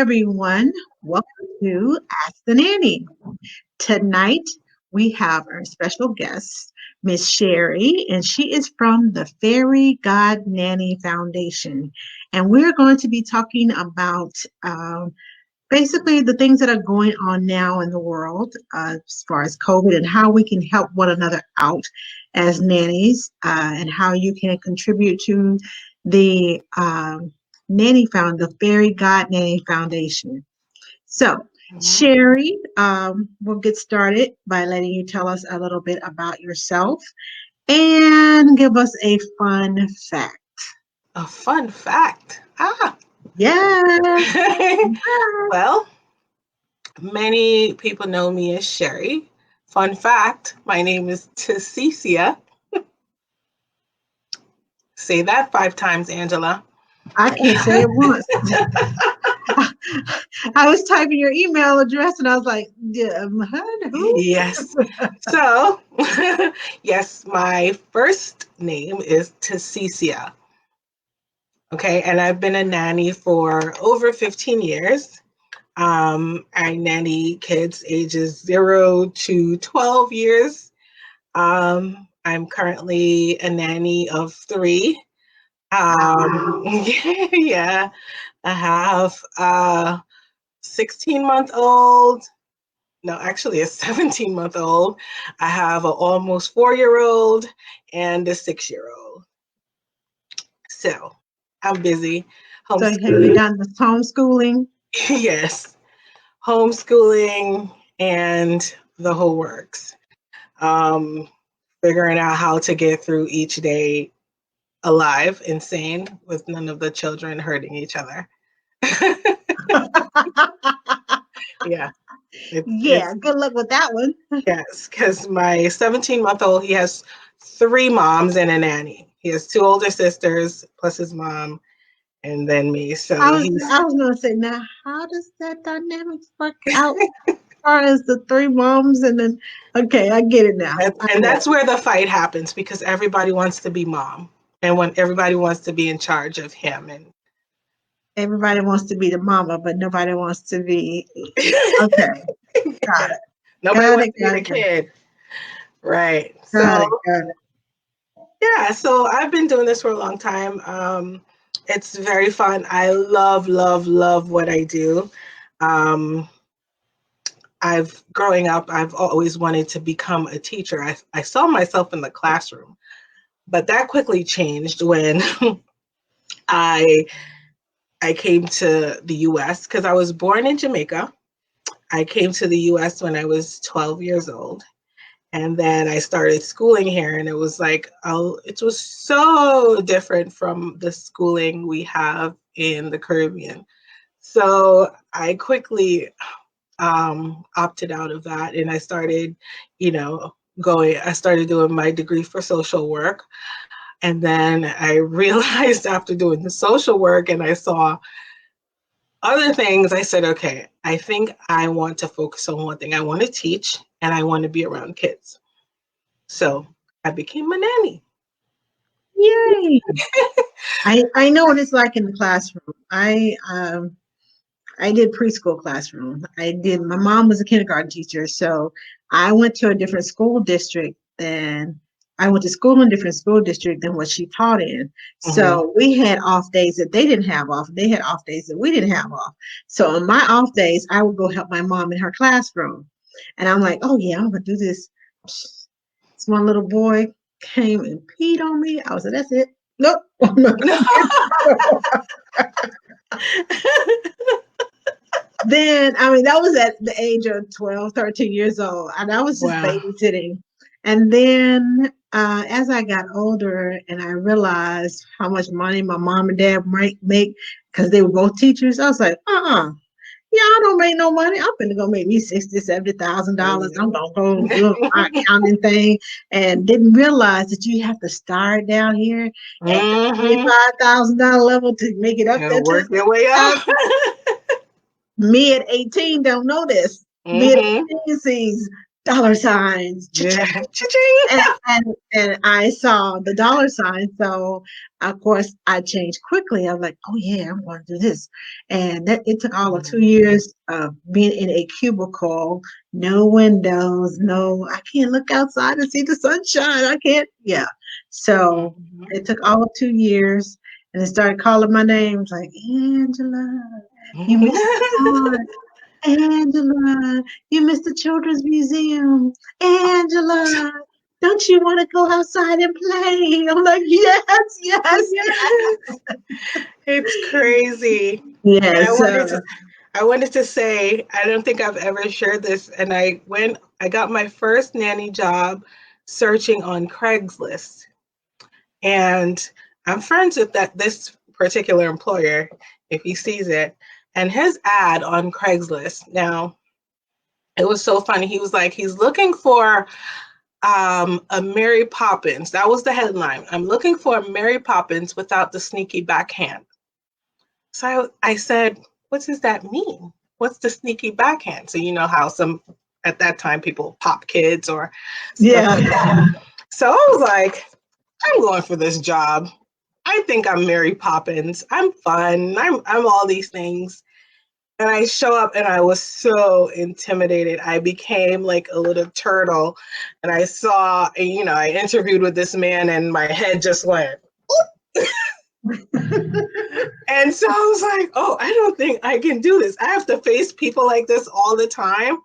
everyone. Welcome to Ask the Nanny. Tonight, we have our special guest, Miss Sherry, and she is from the Fairy God Nanny Foundation. And we're going to be talking about basically the things that are going on now in the world as far as COVID and how we can help one another out as nannies and how you can contribute to the the Fairy God Nanny Foundation. So, Mhm. Sherry, we'll get started by letting you tell us a little bit about yourself and give us a fun fact. A fun fact. Yes. Well, many people know me as Sherry. Fun fact, my name is Tassicia. Say that 5 times, Angela. I can't say it once. I was typing your email address and I was like, yeah, who? Yes. So, yes, my first name is Tassicia. Okay, and I've been a nanny for over 15 years. I nanny kids ages 0 to 12 years. I'm currently a nanny of 3. Wow. Yeah, I have a 16-month-old. No, actually a 17-month-old. I have an almost 4-year-old and a 6-year-old. So I'm busy So have you homeschooling. done the homeschooling? Yes, homeschooling and the whole works. Um, Figuring out how to get through each day alive, insane, with none of the children hurting each other. Yeah, it's Yeah, good luck with that one. yes, because my 17-month-old, he has 3 moms and a nanny. He has 2 older sisters plus his mom, and then me. I So was he's I was gonna say now, how does that dynamics work out as far as the three moms and then okay, I get it now. I and get that's it. where the fight happens because everybody wants to be mom, and when everybody wants to be in charge of him, and Everybody wants to be the mama, but nobody wants to be okay. Got yeah, it. nobody Got wants it. to be Got the it. Got it. kid, right? Got So it. Got it. yeah, so I've been doing this for a long time. It's very fun. I love, love, love what I do. Um, I've growing up, I've always wanted to become a teacher. I saw myself in the classroom, but that quickly changed when I I came to the US because I was born in Jamaica. I came to the US when I was 12 years old. And then I started schooling here, and it was like, oh, it was so different from the schooling we have in the Caribbean. So I quickly opted out of that, and I started, I started doing my degree for social work. And then I realized after doing the social work and I saw other things, I said, okay, I think I want to focus on one thing. I want to teach and I want to be around kids. So I became a nanny. Yay! I know what it's like in the classroom. I did preschool classroom. I did. My mom was a kindergarten teacher, so I went to a different school district than I went to school in a different school district than what she taught in. Hmm. So we had off days that they didn't have off. They had off days that we didn't have off. So on my off days, I would go help my mom in her classroom, and I'm like, oh yeah, I'm gonna do this. This one little boy came and peed on me. I was like, that's it. Nope, I'm not gonna get then I mean that was at the age of 12, 13 years old, and I was just Wow. babysitting. And then as I got older and I realized how much money my mom and dad might make because they were both teachers, I was like, yeah, I don't make no money. I'm gonna go make me $60,000, $70,000. I'm gonna go do my accounting thing, and didn't realize that you have to start down here at the Hmm. $25,000 level to make it up there And to work your way up. 60,000. Me at 18 don't know this. Me at Hmm. 18 sees dollar signs. Yeah. Cha-ching. Cha-ching. And I saw the dollar sign, so of course I changed quickly. I was like, "Oh yeah, I'm going to do this," and it took all of 2 years of being in a cubicle, no windows, no. I can't look outside and see the sunshine. I can't. Yeah, so Mhm. it took all of 2 years, and it started calling my names like Angela. You missed the part. Angela, you missed the Children's Museum. Angela, don't you want to go outside and play? I'm like, yes, yes, Yes. It's crazy. And yes. I wanted to say, I don't think I've ever shared this. And I got my first nanny job searching on Craigslist. And I'm friends with this particular employer, if he sees it. And his ad on Craigslist. Now, it was so funny. He was like, he's looking for a Mary Poppins. That was the headline. I'm looking for a Mary Poppins without the sneaky backhand. So I said, what does that mean? What's the sneaky backhand? So you know how some at that time people pop kids or stuff Yeah. like that. So I was like, I'm going for this job. I think I'm Mary Poppins. I'm fun. I'm all these things. And I show up and I was so intimidated. I became like a little turtle. And I saw, I interviewed with this man and my head just went. And so I was like, oh, I don't think I can do this. I have to face people like this all the time.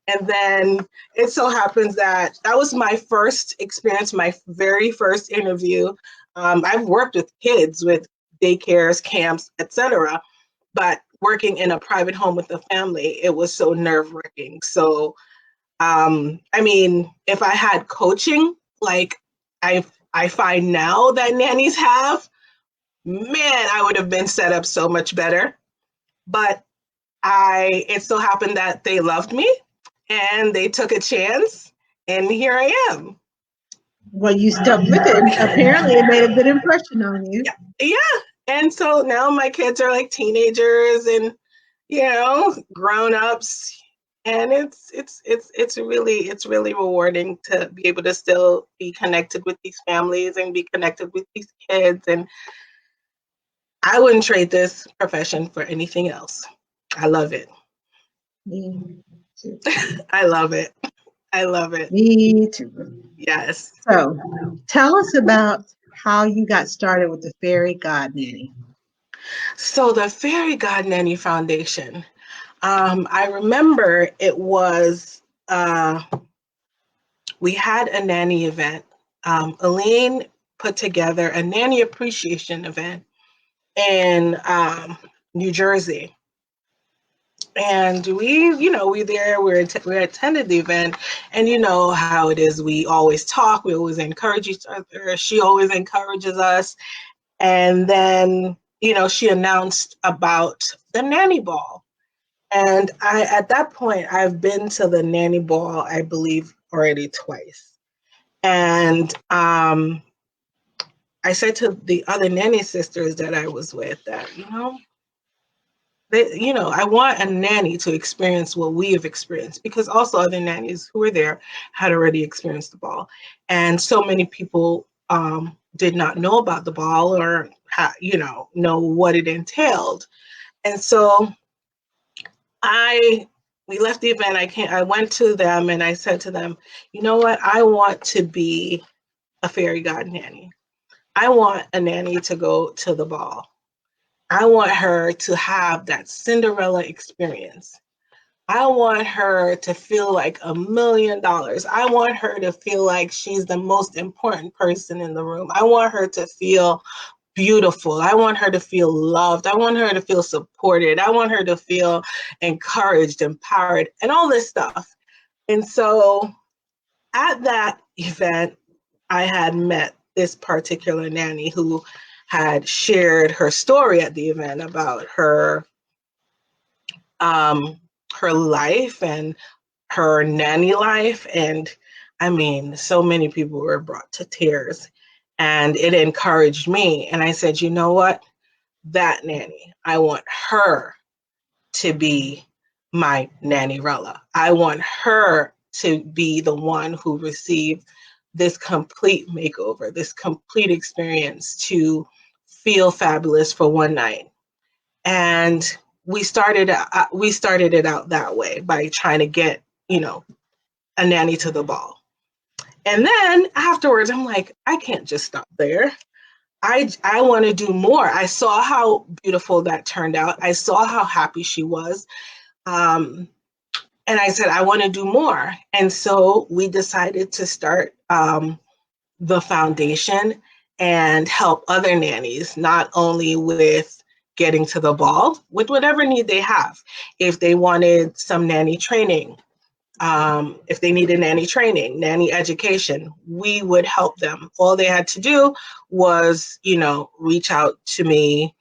And then it so happens that that was my first experience, my very first interview. I've worked with kids with daycares, camps, etc. But working in a private home with a family, it was so nerve-wracking. So, I mean, if I had coaching, like I find now that nannies have, man, I would have been set up so much better. But it so happened that they loved me and they took a chance, and here I am. Well, you stuck with it. Apparently, it made a good impression on you. Yeah, yeah. And so now my kids are like teenagers and grown ups, and it's really rewarding to be able to still be connected with these families and be connected with these kids. And I wouldn't trade this profession for anything else. I love it. Me too. I love it. I love it. Me too. Yes. So, tell us about how you got started with the Fairy God Nanny. So the Fairy God Nanny Foundation, I remember it was, we had a nanny event. Elaine put together a nanny appreciation event in New Jersey. And we attended the event, and you know how it is. We always talk, we always encourage each other. She always encourages us. And then, she announced about the nanny ball. And at that point, I've been to the nanny ball, I believe, already twice. And I said to the other nanny sisters that I was with that, I want a nanny to experience what we have experienced, because also other nannies who were there had already experienced the ball. And so many people did not know about the ball or, know what it entailed. And so we left the event. I went to them and I said to them, you know what? I want to be a fairy god nanny. I want a nanny to go to the ball. I want her to have that Cinderella experience. I want her to feel like $1,000,000. I want her to feel like she's the most important person in the room. I want her to feel beautiful. I want her to feel loved. I want her to feel supported. I want her to feel encouraged, empowered, and all this stuff. And so at that event, I had met this particular nanny who had shared her story at the event about her life and her nanny life. And I mean, so many people were brought to tears, and it encouraged me. And I said, you know what? That nanny, I want her to be my nannyrella. I want her to be the one who received this complete makeover, this complete experience to feel fabulous for one night. And we started it out that way by trying to get, a nanny to the ball. And then afterwards, I'm like, I can't just stop there. I want to do more. I saw how beautiful that turned out. I saw how happy she was. Um, and I said, I want to do more. And so we decided to start the foundation and help other nannies, not only with getting to the ball, with whatever need they have. If they wanted some nanny training, if they needed nanny training, nanny education, we would help them. All they had to do was, reach out to me,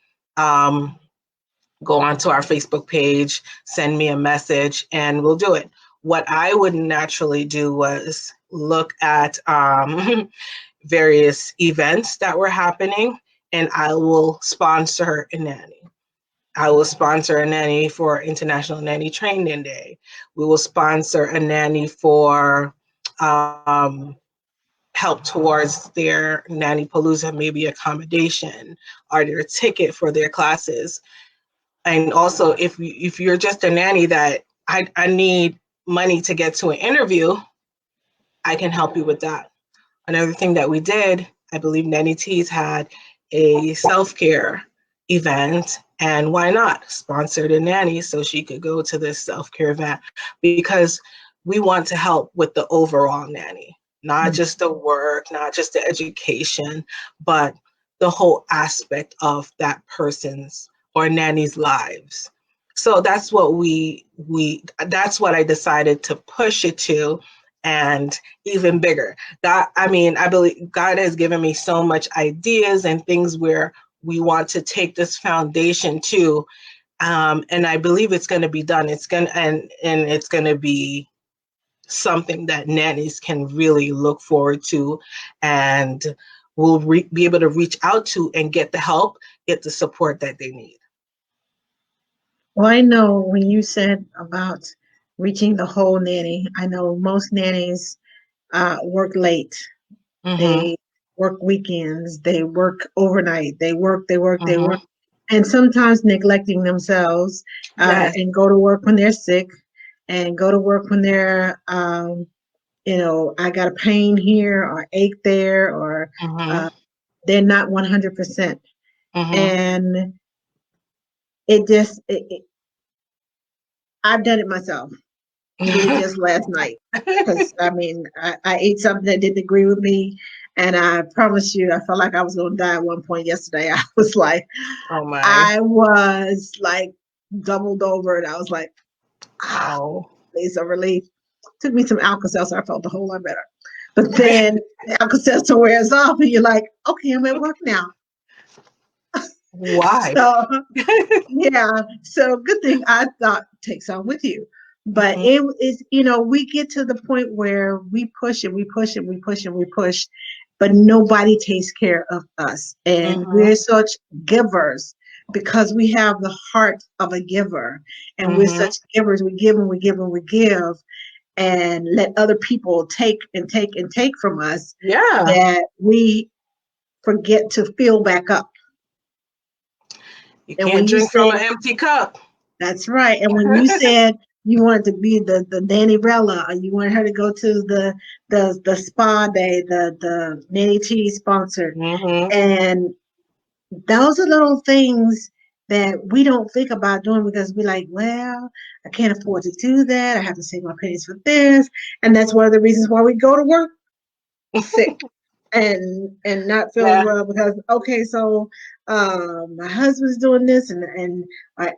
go onto our Facebook page, send me a message, and we'll do it. What I would naturally do was look at various events that were happening, and I will sponsor a nanny. I will sponsor a nanny for International Nanny Training Day. We will sponsor a nanny for help towards their Nanny Palooza, maybe accommodation or their ticket for their classes. And also, if you're just a nanny that I need money to get to an interview, I can help you with that. Another thing that we did, I believe Nanny T's had a self-care event, and why not sponsor the nanny so she could go to this self-care event, because we want to help with the overall nanny, not just the work, not just the education, but the whole aspect of that person's or nanny's lives. So that's what that's what I decided to push it to, and even bigger. I believe God has given me so much ideas and things where we want to take this foundation to, and I believe it's going to be done. It's going to, and it's going to be something that nannies can really look forward to, and will be able to reach out to and get the help, get the support that they need. Well, I know when you said about reaching the whole nanny, I know most nannies work late. Mm-hmm. They work weekends. They work overnight. They work, Mm-hmm. and sometimes neglecting themselves, Yes. and go to work when they're sick, and go to work when they're, I got a pain here or ache there, or Mm-hmm. uh, they're not 100%. Mm-hmm. And it just, I've done it myself. Did it just last night. Because, I mean, I ate something that didn't agree with me. And I promise you, I felt like I was going to die at one point yesterday. Oh my. I was like doubled over, and I was like, ah, Oh. it's a relief. Took me some Alka-Seltzer. I felt a whole lot better. But then the Alka-Seltzer wears off, and you're like, okay, I'm at work now. Why? So, yeah. So good thing I thought take some with you. But Mm-hmm. it is, we get to the point where we push and we push and we push and we push, but nobody takes care of us. And Mm-hmm. we're such givers because we have the heart of a giver. And we're Mm-hmm. such givers. We give and we give and we give, and let other people take and take and take from us, Yeah. that we forget to fill back up. You And can't when you drink from said, an empty cup. that's right. And when you said you wanted to be the nannyrella, or you wanted her to go to the spa day, the Nanny T sponsored, Mm-hmm. and those are little things that we don't think about doing, because we're like, well, I can't afford to do that. I have to save my pennies for this, and that's one of the reasons why we go to work sick and not feeling Yeah. well, because okay, so my husband's doing this, and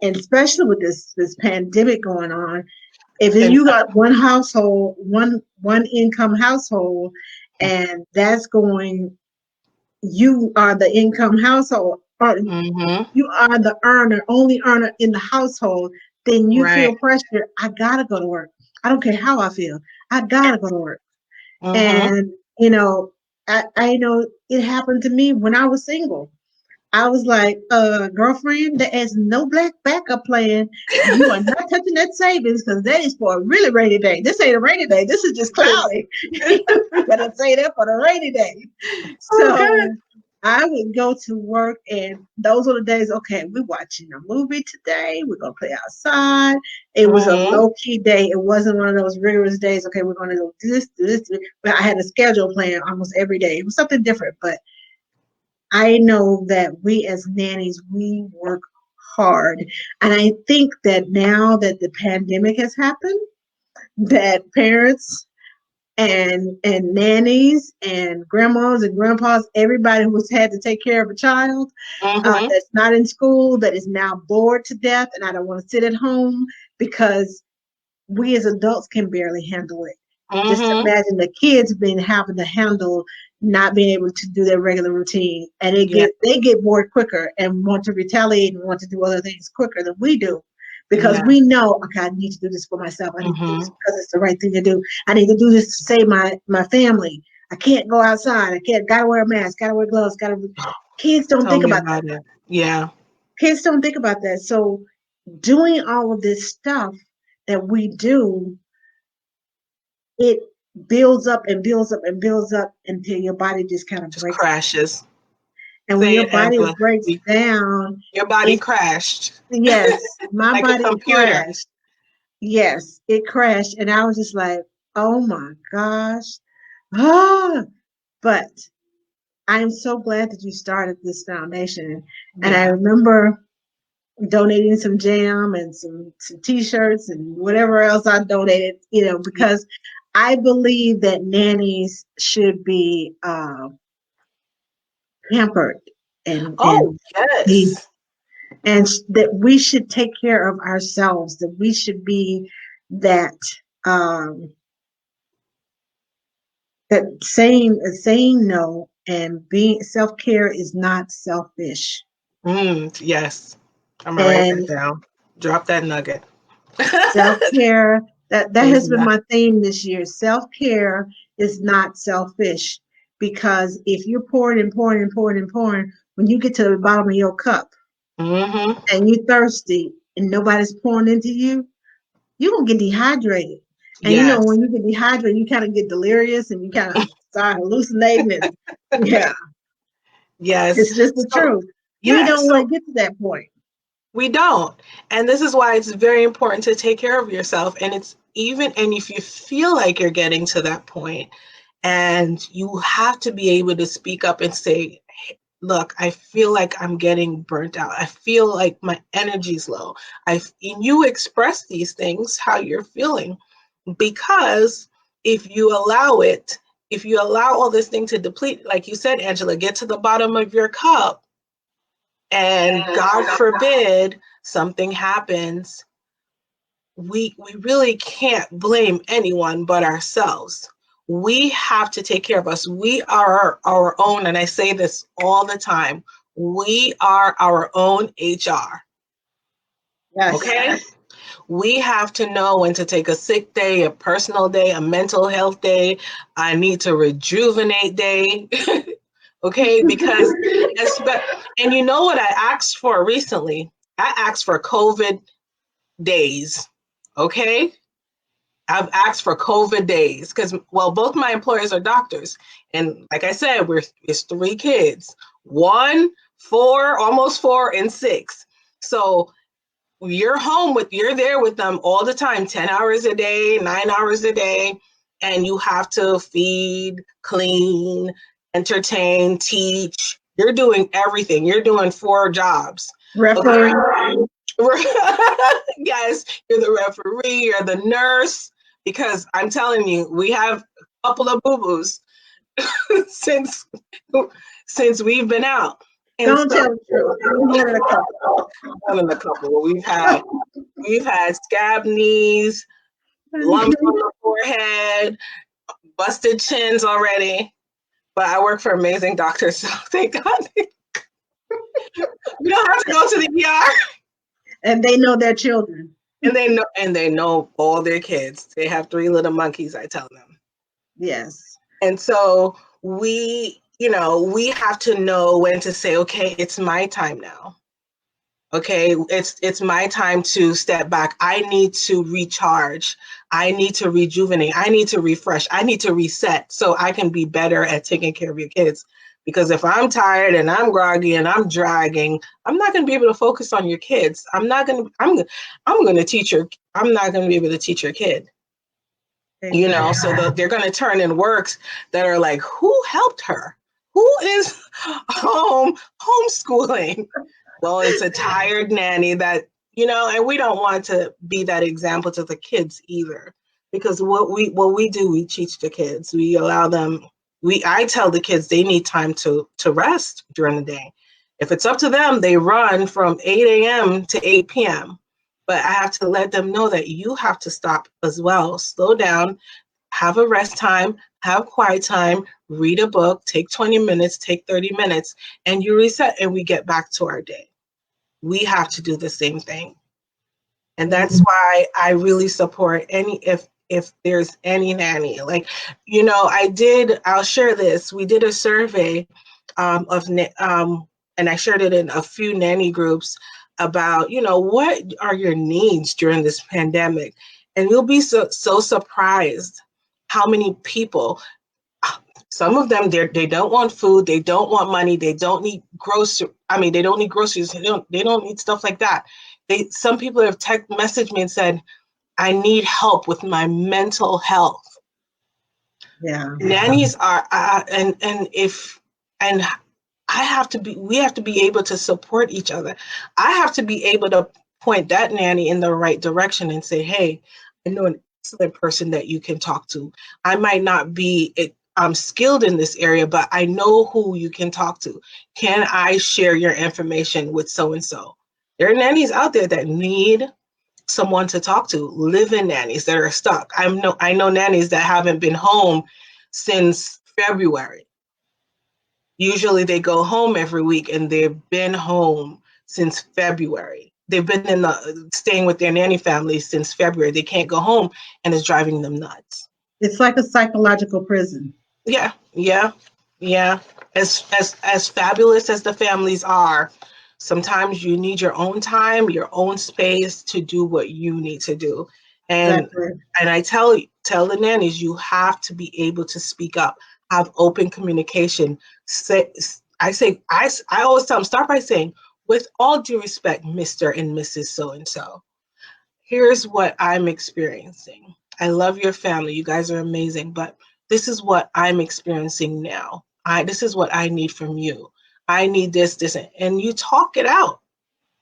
especially with this pandemic going on, if And you got one household, one income household, and that's going, you are the income household, or mm-hmm. you are the only earner in the household, then you Right. feel pressure. I gotta go to work. I don't care how I feel. I gotta go to work. Mm-hmm. And I know it happened to me when I was single. I was like, girlfriend, there is no black backup plan. You are not touching that savings because that is for a really rainy day. This ain't a rainy day. This is just cloudy. You better say that for the rainy day. Okay. So I would go to work, and those are the days. Okay, we're watching a movie today. We're gonna play outside. It was a Mm-hmm. low key day. It wasn't one of those rigorous days. Okay, we're gonna do this, do this, do this. But I had a schedule plan almost every day. It was something different, but I know that we as nannies, we work hard. And I think that now that the pandemic has happened, that parents and nannies and grandmas and grandpas, everybody who's had to take care of a child Mm-hmm. that's not in school, that is now bored to death, and I don't want to sit at home because we as adults can barely handle it. Just Mm-hmm. imagine the kids been having to handle not being able to do their regular routine, and Yeah. they get bored quicker and want to retaliate and want to do other things quicker than we do, because Yeah. we know, okay, I need to do this for myself. I need to do this Mm-hmm. because it's the right thing to do. I need to do this to save my family. I can't go outside. I can't. Gotta wear a mask. Gotta wear gloves. Gotta. Kids don't Tell think me about that. about it. Yeah. Kids don't think about that. So doing all of this stuff that we do, it builds up and builds up and builds up until your body just kind of Just breaks down. crashes. And when Say your it, body Angela. breaks down, Your body it's crashed yes, my like a body computer. crashed. Yes, it crashed. And I was just like, oh my gosh. Ah, but I'm so glad that you started this foundation. And I Yeah. remember donating some jam and some t-shirts and whatever else I donated, Yeah. because I believe that nannies should be pampered and Oh, be yes. and that we should take care of ourselves, that we should be that um that saying no, and being self-care is not selfish. Yes. I'm gonna write that And down. Drop that nugget. self-care, that has been Yeah. my theme this year. Self-care is not selfish, because if you're pouring and pouring and pouring and pouring, when you get to the bottom of your cup Mm-hmm. and you're thirsty and nobody's pouring into you, you're gonna get dehydrated. And Yes. when you get dehydrated, you kind of get delirious and you kind of start hallucinating, and yeah, Yes. it's just the So, truth. We yeah. don't want So to get to that point. we don't. And this is why it's very important to take care of yourself. And and if you feel like you're getting to that point, and you have to be able to speak up and say, look, I feel like I'm getting burnt out. I feel like my energy's low. And you express these things, how you're feeling, because if you allow it, if you allow all this thing to deplete, like you said, Angela, get to the bottom of your cup, and God forbid something happens, we really can't blame anyone but ourselves. We have to take care of us. We are our own, and I say this all the time, we are our own HR. Yes. Okay? We have to know when to take a sick day, a personal day, a mental health day, I need to rejuvenate day. Okay? Because, and you know what I asked for recently? I asked for COVID days. Okay? I've asked for COVID days because, well, both my employers are doctors. And like I said, it's 3 kids, 1, 4, almost 4, and 6. So you're there with them all the time, 10 hours a day, 9 hours a day. And you have to feed, clean, entertain, teach. You're doing everything. You're doing 4 jobs. Okay. Referee. Yes, you're the referee, you're the nurse, because I'm telling you, we have a couple of boo-boos since we've been out. And Don't so tell the truth. More than a couple. one of the couple we've had scab knees, lumps on the forehead, busted chins already. But I work for amazing doctors, so thank God. We don't have to go to the ER. And they know their children. And they know all their kids. They have 3 little monkeys, I tell them. Yes. And so we we have to know when to say, okay, it's my time now. Okay, it's my time to step back. I need to recharge. I need to rejuvenate. I need to refresh. I need to reset so I can be better at taking care of your kids. Because if I'm tired and I'm groggy and I'm dragging, I'm not going to be able to focus on your kids. I'm going to teach your I'm not going to be able to teach your kid. Exactly. So they're going to turn in works that are like, who helped her? Who is homeschooling? Well, it's a tired nanny that, and we don't want to be that example to the kids either. Because what we do, we teach the kids. We allow them, I tell the kids they need time to rest during the day. If it's up to them, they run from 8 a.m. to 8 p.m. But I have to let them know that you have to stop as well. Slow down, have a rest time, have quiet time, read a book, take 20 minutes, take 30 minutes, and you reset and we get back to our day. We have to do the same thing. And that's why I really support if there's any nanny. Like, I'll share this. We did a survey and I shared it in a few nanny groups about, what are your needs during this pandemic? And you'll be so surprised how many people, some of them, they don't want food, they don't want money, they don't need they don't need groceries, they don't need stuff like that. Some people have messaged me and said, I need help with my mental health. Yeah. Nannies are and we have to be able to support each other. I have to be able to point that nanny in the right direction and say, hey, I know an excellent person that you can talk to. I might not be skilled in this area, but I know who you can talk to. Can I share your information with so-and-so? There are nannies out there that need someone to talk to, live-in nannies that are stuck. I know nannies that haven't been home since February. Usually they go home every week and they've been home since February. They've been staying with their nanny family since February. They can't go home and it's driving them nuts. It's like a psychological prison. Yeah. As fabulous as the families are, sometimes you need your own time, your own space to do what you need to do. And Exactly. and I tell the nannies, you have to be able to speak up, have open communication. I always tell them, start by saying, with all due respect, Mr. and Mrs. So-and-so, here's what I'm experiencing. I love your family. You guys are amazing, but this is what I'm experiencing now. This is what I need from you. I need this, and you talk it out.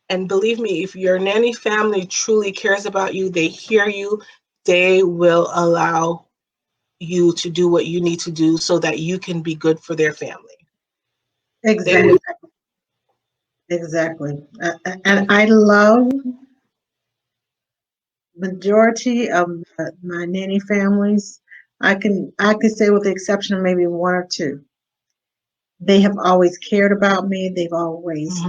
And believe me, if your nanny family truly cares about you, they hear you, they will allow you to do what you need to do so that you can be good for their family. Exactly. Exactly. And I love majority of my nanny families. I can say with the exception of maybe one or two, they have always cared about me. They've always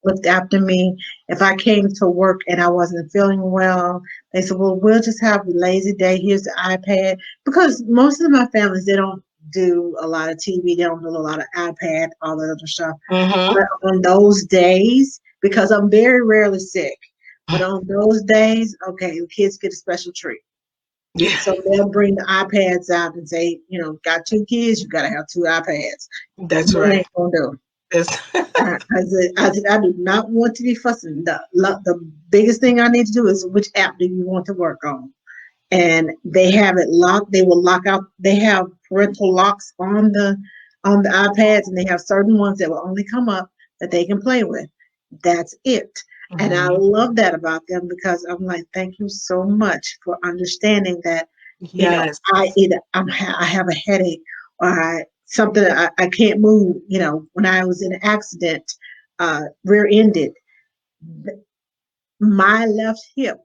looked after me. If I came to work and I wasn't feeling well, they said, well, we'll just have a lazy day. Here's the iPad. Because most of my families, they don't do a lot of TV. They don't do a lot of iPad, all that other stuff. But on those days, because I'm very rarely sick, but on those days, okay, the kids get a special treat. Yeah, So they'll bring the iPads out and say, got two kids, you got to have two iPads. that's What right. ain't gonna do? I do not want to be fussing. The biggest thing I need to do is which app do you want to work on? And they have it locked. They will lock out. They have parental locks on the iPads, and they have certain ones that will only come up that they can play with. That's it. And I love that about them because I'm like, thank you so much for understanding that. Yes. I have a headache or something I can't move. When I was in an accident, rear-ended, my left hip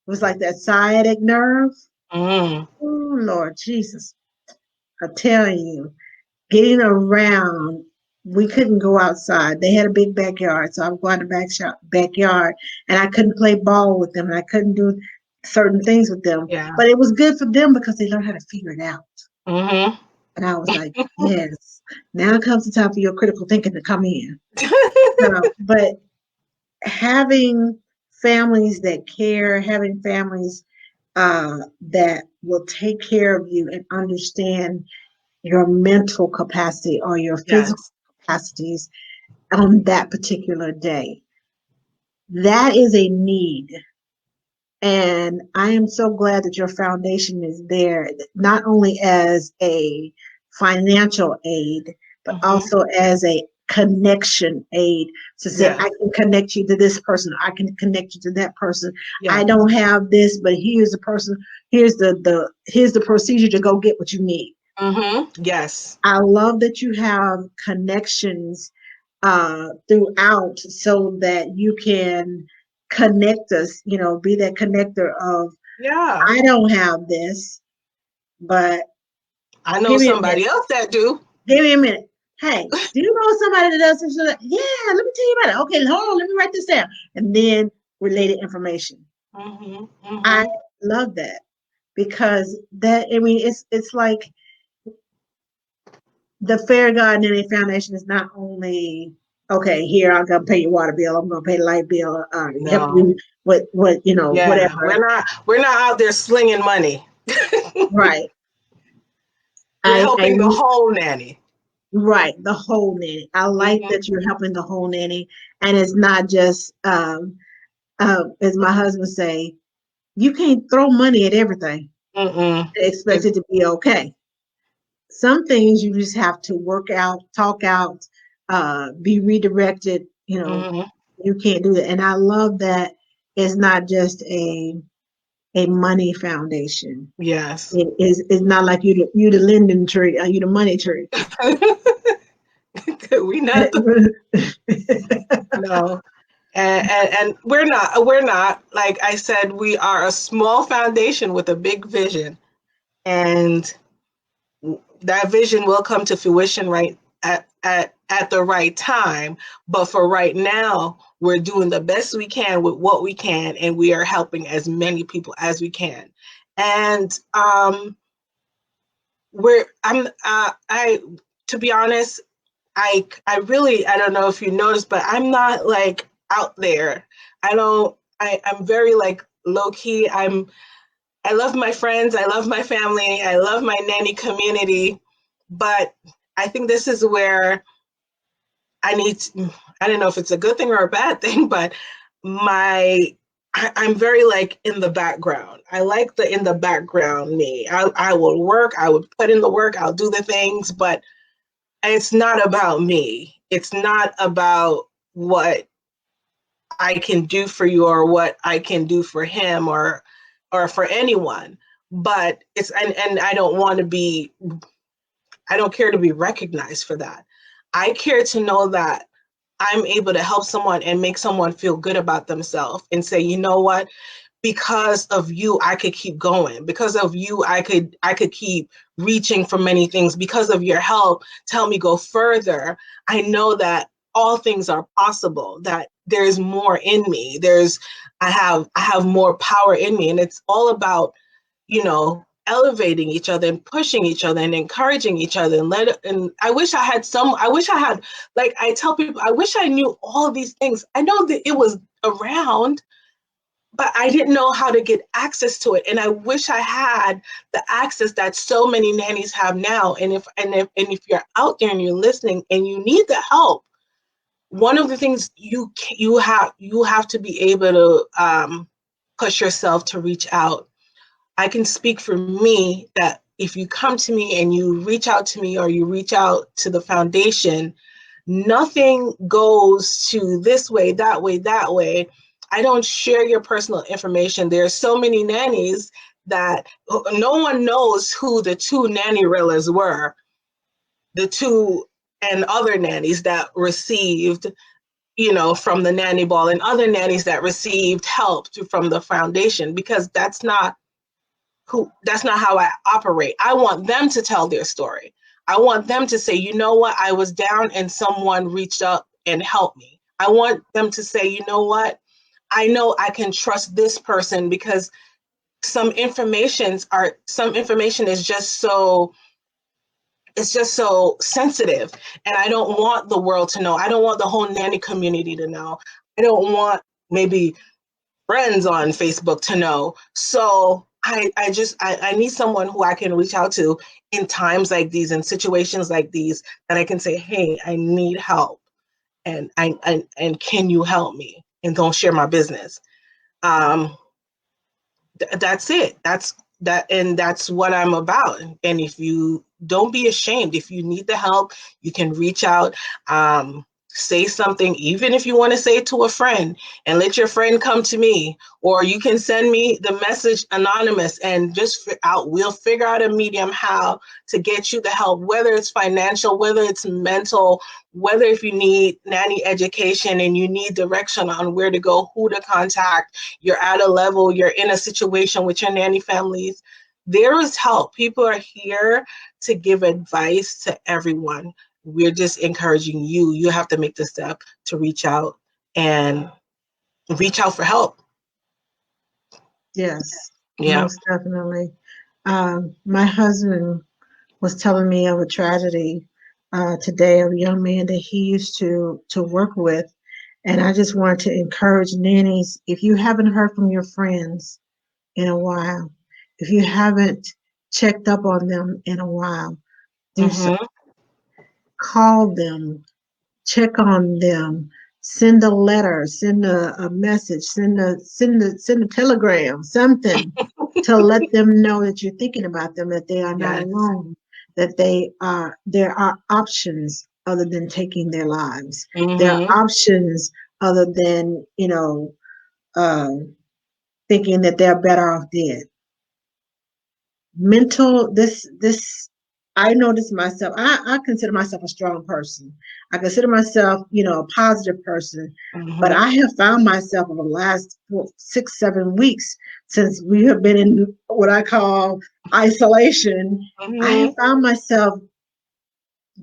was like that sciatic nerve. Mm. Oh Lord Jesus, I tell you, getting around. We couldn't go outside. They had a big backyard, so I would go out the backyard, and I couldn't play ball with them, and I couldn't do certain things with them. Yeah. But it was good for them because they learned how to figure it out. Mm-hmm. And I was like, yes. Now comes the time for your critical thinking to come in. But having families that care, having families that will take care of you and understand your mental capacity or your physical Yes. capacities on that particular day. That is a need. And I am so glad that your foundation is there, not only as a financial aid, but Hmm. also as a connection aid to say, Yes. I can connect you to this person, I can connect you to that person. I Yes. don't have this, but here's the person, here's the procedure to go get what you need. Hmm. Yes. I love that you have connections throughout so that you can connect us, be that connector of, Yeah. I don't have this, but I know give me a minute. somebody else that do. Give me a minute. Hey, do you know somebody that does this? Yeah, let me tell you about it. Okay, hold on, let me write this down. And then related information. Hmm. I Hmm. love that because I mean, it's like the Fair God Nanny Foundation is not only okay. Here, I'm gonna pay your water bill. I'm gonna pay the light bill. Help No. you with Yeah. whatever. We're not out there slinging money. Right. We're I helping the whole nanny. right, the whole nanny. I like Hmm. that you're helping the whole nanny, and it's not just as my husband say, you can't throw money at everything Mm-mm. and expect It's, it to be okay. Some things you just have to work out, talk out, be redirected. hmm. You can't do that. And I love that it's not just a money foundation. Yes. It's not like you the lending tree, you the money tree. We not the, no. And we're not, like I said, we are a small foundation with a big vision. And that vision will come to fruition right at the right time. But for right now, we're doing the best we can with what we can, and we are helping as many people as we can. And we're I to be honest, I really, I don't know if you noticed, but I'm not like out there. I'm very like low key. I love my friends, I love my family, I love my nanny community, but I think this is where I need to, I don't know if it's a good thing or a bad thing, but I'm very like in the background. I like the in the background me. I will work, I would put in the work, I'll do the things, but it's not about me. It's not about what I can do for you or what I can do for him or for anyone. But and I don't want to be, I don't care to be recognized for that. I care to know that I'm able to help someone and make someone feel good about themselves and say, you know what, because of you I could keep going, because of you I could keep reaching for many things, because of your help tell me go further. I know that all things are possible, that there's more in me, I have more power in me, and it's all about, elevating each other and pushing each other and encouraging each other, and I wish I had, like I tell people, I wish I knew all of these things. I know that it was around, but I didn't know how to get access to it. And I wish I had the access that so many nannies have now. And if you're out there and you're listening and you need the help, one of the things you have to be able to push yourself to reach out. I can speak for me that if you come to me and you reach out to me or you reach out to the foundation, nothing goes to this way, that way, that way. I don't share your personal information. There are so many nannies that no one knows who the two nannyrellas were, the two and other nannies that received, from the nanny ball, and other nannies that received help from the foundation, because that's not how I operate. I want them to tell their story. I want them to say, you know what, I was down and someone reached up and helped me. I want them to say, you know what, I know I can trust this person, because some information is just so it's just so sensitive, and I don't want the world to know. I don't want the whole nanny community to know. I don't want maybe friends on Facebook to know. So I need someone who I can reach out to in times like these, in situations like these, that I can say, hey, I need help, and and can you help me? And don't share my business. Um, that's it. That's what I'm about. And if you don't be ashamed, if you need the help, you can reach out. Say something, even if you want to say it to a friend, and let your friend come to me, or you can send me the message anonymous, and just we'll figure out a medium how to get you the help, whether it's financial, whether it's mental, whether if you need nanny education and you need direction on where to go, who to contact, you're at a level, you're in a situation with your nanny families, there is help. People are here to give advice to everyone. We're just encouraging you. You have to make the step to reach out and reach out for help. Yes, Yeah. most definitely. My husband was telling me of a tragedy today of a young man that he used to work with, and I just wanted to encourage nannies. If you haven't heard from your friends in a while, if you haven't checked up on them in a while, do so. Mm-hmm. Call them, check on them, send a letter, send a message, send a telegram, something to let them know that you're thinking about them, that they are not Yes. alone, that there are options other than taking their lives. There Mm-hmm. are options other than, uh, thinking that they're better off dead. Mental this I notice myself. I consider myself a strong person. I consider myself, a positive person. But Mm-hmm. I have found myself over the last 6 7 weeks, since we have been in what I call isolation, I have Mm-hmm. found myself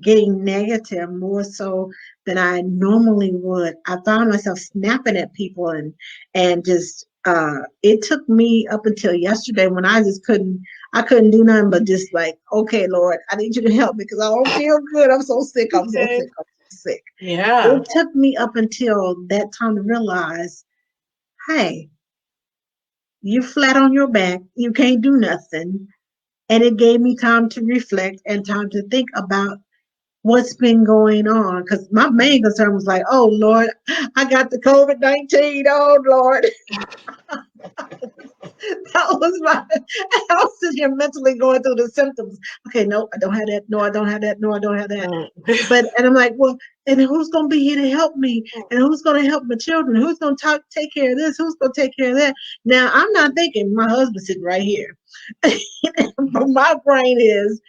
getting negative more so than I normally would. I found myself snapping at people, and just it took me up until yesterday when I couldn't do nothing but just like, okay, Lord, I need you to help me because I don't feel good. I'm so sick. I'm so Okay. sick. I'm so sick. Yeah. It took me up until that time to realize, hey, you're flat on your back. You can't do nothing. And it gave me time to reflect and time to think about what's been going on. Because my main concern was like, oh Lord, I got the COVID-19. Oh Lord, that was my. I was sitting here mentally going through the symptoms. Okay, no, I don't have that. No, I don't have that. No, I don't have that. Mm. And I'm like, well, and who's gonna be here to help me? And who's gonna help my children? Who's gonna take care of this? Who's gonna take care of that? Now I'm not thinking my husband's sitting right here, but my brain is,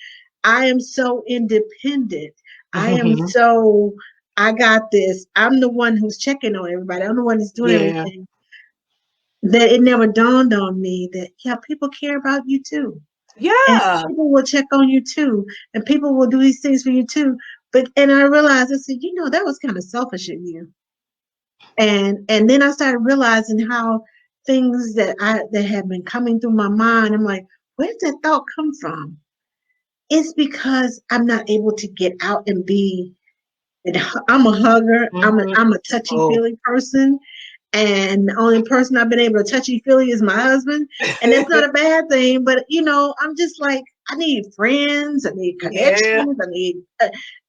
I am so independent. I am Mm-hmm. so, I got this. I'm the one who's checking on everybody. I'm the one who's doing Yeah. everything. That it never dawned on me that, yeah, people care about you too. And Yeah. people will check on you too. And people will do these things for you too. And I realized, I said, that was kind of selfish of you. And then I started realizing how things that have been coming through my mind, I'm like, where did that thought come from? It's because I'm not able to get out and be. And I'm a hugger. Mm-hmm. I'm a touchy Oh. feely person, and the only person I've been able to touchy feely is my husband, and that's not a bad thing. But I'm just like, I need friends. I need Yeah. connections. I need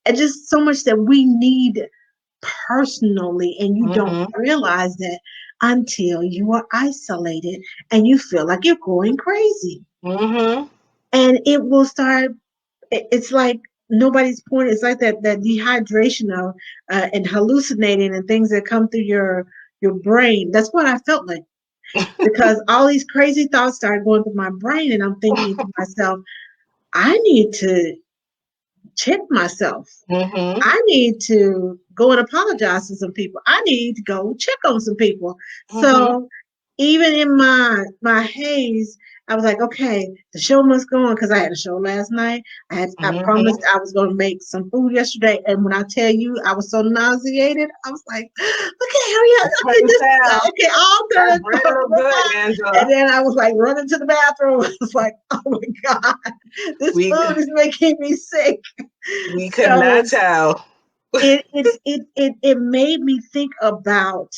and just so much that we need personally, and you don't Mm-hmm. realize that until you are isolated and you feel like you're going crazy, Mm-hmm. and it will start. It's like nobody's point. It's like that dehydration of and hallucinating and things that come through your brain. That's what I felt like, because all these crazy thoughts started going through my brain, and I'm thinking to myself, I need to check myself. Mm-hmm. I need to go and apologize to some people. I need to go check on some people. Mm-hmm. So even in my haze, I was like, okay, the show must go on because I had a show last night. I Mm-hmm. promised I was going to make some food yesterday, and when I tell you I was so nauseated, I was like, okay, hurry up, I okay, couldn't this tell. okay, all That done. bread looked good, And Angela. then I was like running to the bathroom. I was like, oh my god, this We food is making me sick. we could not So tell. it made me think about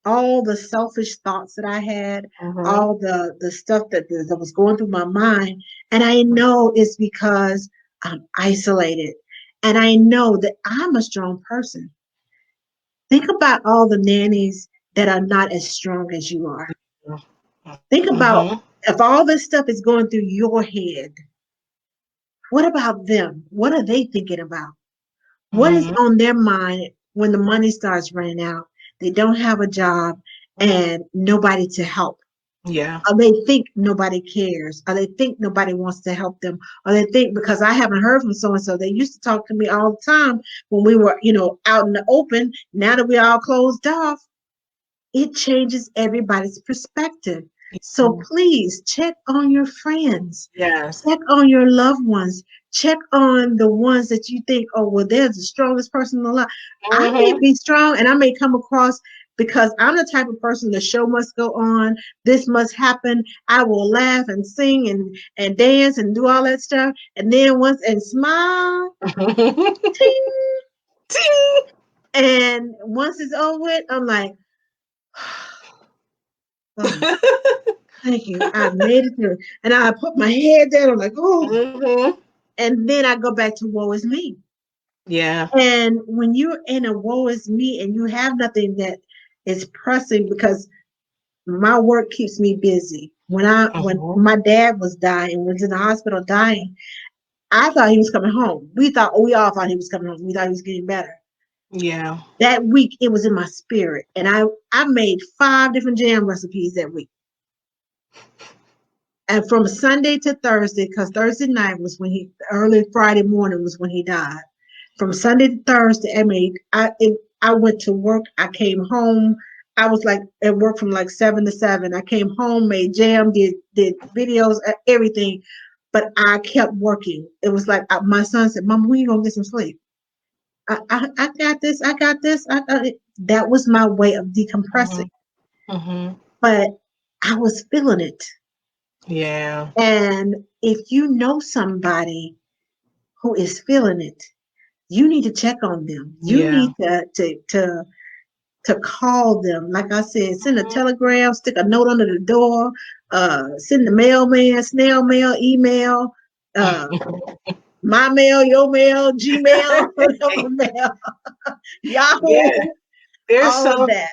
all the selfish thoughts that I had, Mm-hmm. all the stuff that was going through my mind, and I know it's because I'm isolated, and I know that I'm a strong person. Think about all the nannies that are not as strong as you are. Think about Mm-hmm. if all this stuff is going through your head, what about them? What are they thinking about? What is Mm-hmm. on their mind when the money starts running out? They don't have a job and nobody to help. Yeah. Or they think nobody cares. Or they think nobody wants to help them. Or they think because I haven't heard from so and so, they used to talk to me all the time when we were, out in the open. Now that we're all closed off, it changes everybody's perspective. So please check on your friends, Yes. check on your loved ones, check on the ones that you think, oh, well, they're the strongest person in the life. I may Mm-hmm. be strong and I may come across because I'm the type of person the show must go on, this must happen. I will laugh and sing and dance and do all that stuff. And then once and smile, ting, Ting. and once it's over with, I'm like, oh, thank you. I made it through. And I put my head down. I'm like, oh. Mm-hmm. And then I go back to woe is me. Yeah. And when you're in a woe is me and you have nothing that is pressing because my work keeps me busy. When Mm-hmm. my dad was dying, was in the hospital dying, I thought he was coming home. We all thought he was coming home. We thought he was getting better. Yeah. That week it was in my spirit. And I made 5 different jam recipes that week. And from Sunday to Thursday, because Thursday night was when early Friday morning was when he died. From Sunday to Thursday, I went to work. I came home. I was like at work from like 7 to 7. I came home, made jam, did videos, everything, but I kept working. It was like my son said, "Mom, when you gonna get some sleep?" I got this. I got this. That was my way of Mm-hmm. decompressing, Mm-hmm. but I was feeling it. Yeah. And if you know somebody who is feeling it, you need to check on them. You Yeah. need to call them. Like I said, send a telegram, stick a note under the door, send the mailman, snail mail, email, uh, my mail, your mail, Gmail, whatever mail, Yeah. Yahoo, There's all of so that.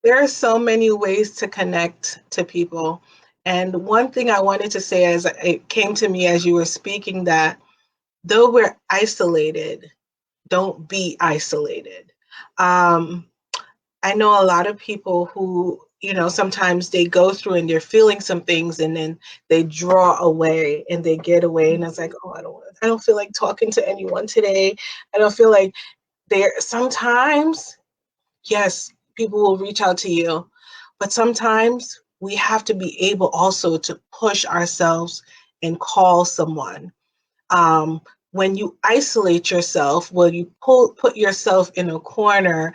there are so many ways to connect to people. And one thing I wanted to say as it came to me as you were speaking that though we're isolated, don't be isolated. Um, I know a lot of people who, sometimes they go through and they're feeling some things and then they draw away and they get away. And it's like, oh, I don't feel like talking to anyone today. I don't feel like sometimes, yes, people will reach out to you, but sometimes we have to be able also to push ourselves and call someone. Um, when you isolate yourself, when you put yourself in a corner,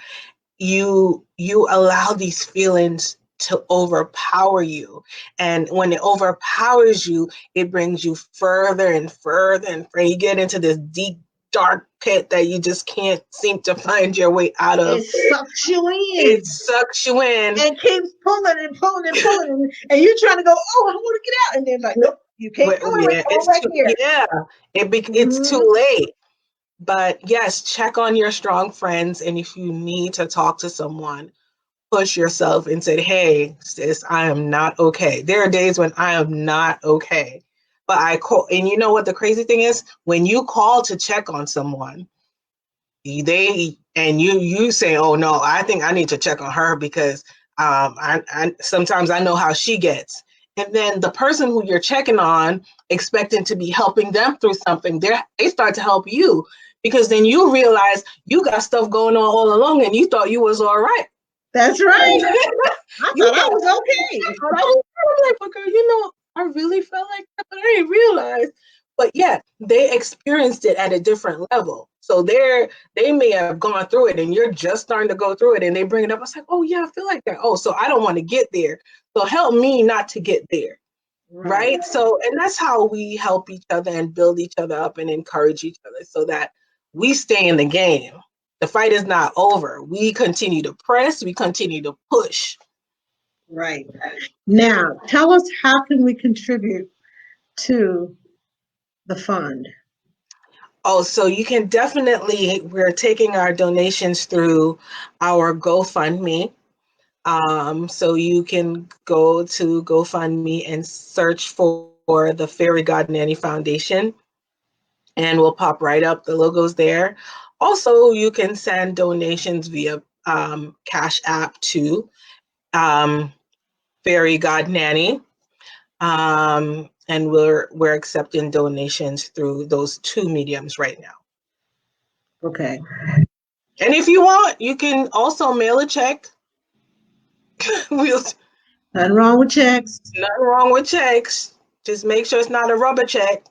you allow these feelings to overpower you, and when it overpowers you, it brings you further and further and further. You get into this deep dark pit that you just can't seem to find your way out of. It sucks you It in sucks you in. and keeps pulling and pulling and pulling, and you're trying to go, oh, I want to get out, and then like, nope, you can't go anywhere. Yeah, Come on back here. it's Mm-hmm. too late. But yes, check on your strong friends, and if you need to talk to someone, push yourself and say, hey, sis, I am not okay. There are days when I am not okay. But I call, and you know what the crazy thing is? When you call to check on someone, you say, oh no, I think I need to check on her because I sometimes I know how she gets. And then the person who you're checking on, expecting to be helping them through something, they start to help you because then you realize you got stuff going on all along and you thought you was all right. That's right. I You thought I got was okay. I'm like, but girl, I really felt like that, but I didn't realize. But yeah, they experienced it at a different level. So they may have gone through it and you're just starting to go through it and they bring it up. I was like, oh yeah, I feel like that. Oh, so I don't want to get there. So help me not to get there. Right. So, and that's how we help each other and build each other up and encourage each other so that we stay in the game. The fight is not over. We continue to press, we continue to push. Right. Now, tell us, how can we contribute to the fund? Oh, so you can definitely, we're taking our donations through our GoFundMe. So you can go to GoFundMe and search for the Fairy God Nanny Foundation, and we'll pop right up. The logo's there. Also, you can send donations via Cash App to Fairy God Nanny. And we're accepting donations through those two mediums right now. Okay. And if you want, you can also mail a check. We'll, Nothing wrong with checks. nothing wrong with checks. Just make sure it's not a rubber check.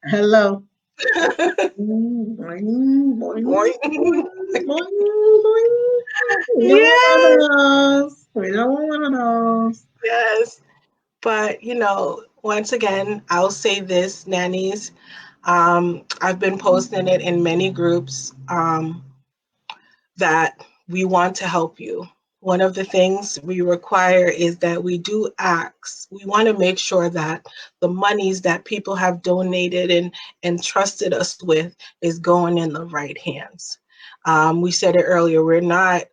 Hello. Boing, boing, boing, Boing. boing. We don't want one Yes, of those. We don't want one of those. yes. But once again, I'll say this, nannies. I've been posting it in many groups that we want to help you. One of the things we require is that we do acts. We want to make sure that the monies that people have donated and trusted us with is going in the right hands. We said it earlier, we're not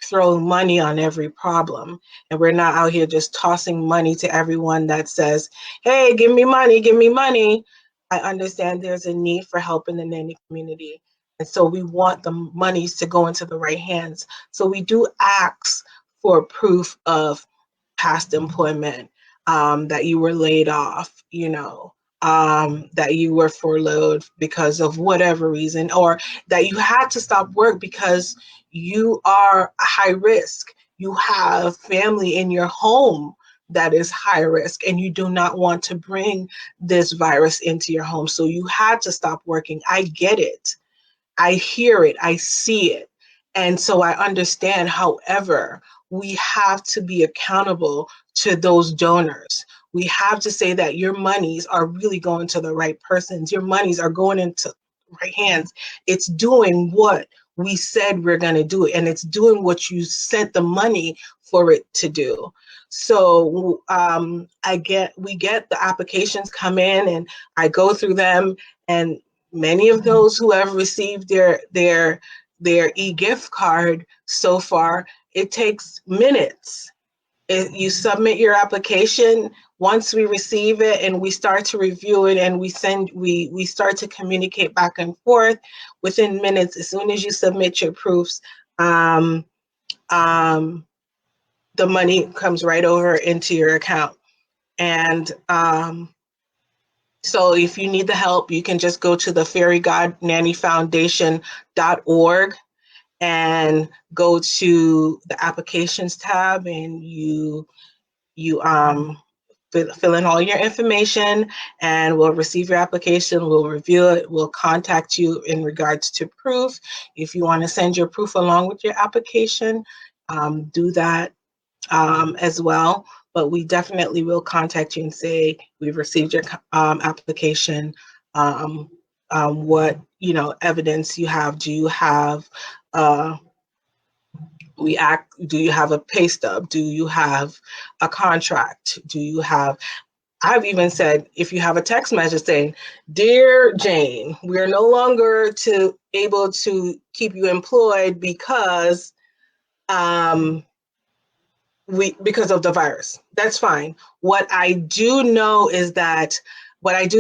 throwing money on every problem, and we're not out here just tossing money to everyone that says, hey, give me money, give me money. I understand there's a need for help in the nanny community, and so we want the monies to go into the right hands. So we do ask for proof of past employment, that you were laid off, that you were furloughed because of whatever reason, or that you had to stop work because you are high risk. You have family in your home that is high risk, and you do not want to bring this virus into your home. So you had to stop working. I get it. I hear it, I see it. And so I understand. However, we have to be accountable to those donors. We have to say that your monies are really going to the right persons. Your monies are going into the right hands. It's doing what we said we're going to do, and it's doing what you sent the money for it to do. So we get the applications come in, and I go through them, and many of those who have received their e-gift card so far, it takes minutes. You submit your application. Once we receive it and we start to review it, and we start to communicate back and forth within minutes. As soon as you submit your proofs, the money comes right over into your account. And so if you need the help, you can just go to the fairygodnannyfoundation.org and go to the applications tab, and you fill in all your information, and we'll receive your application, we'll review it, we'll contact you in regards to proof. If you want to send your proof along with your application, do that as well. But we definitely will contact you and say, we've received your application. What evidence you have? Do you have do you have a pay stub? Do you have a contract? Do you have, I've even said, if you have a text message saying, "Dear Jane, we are no longer able to keep you employed because because of the virus," that's fine. What I do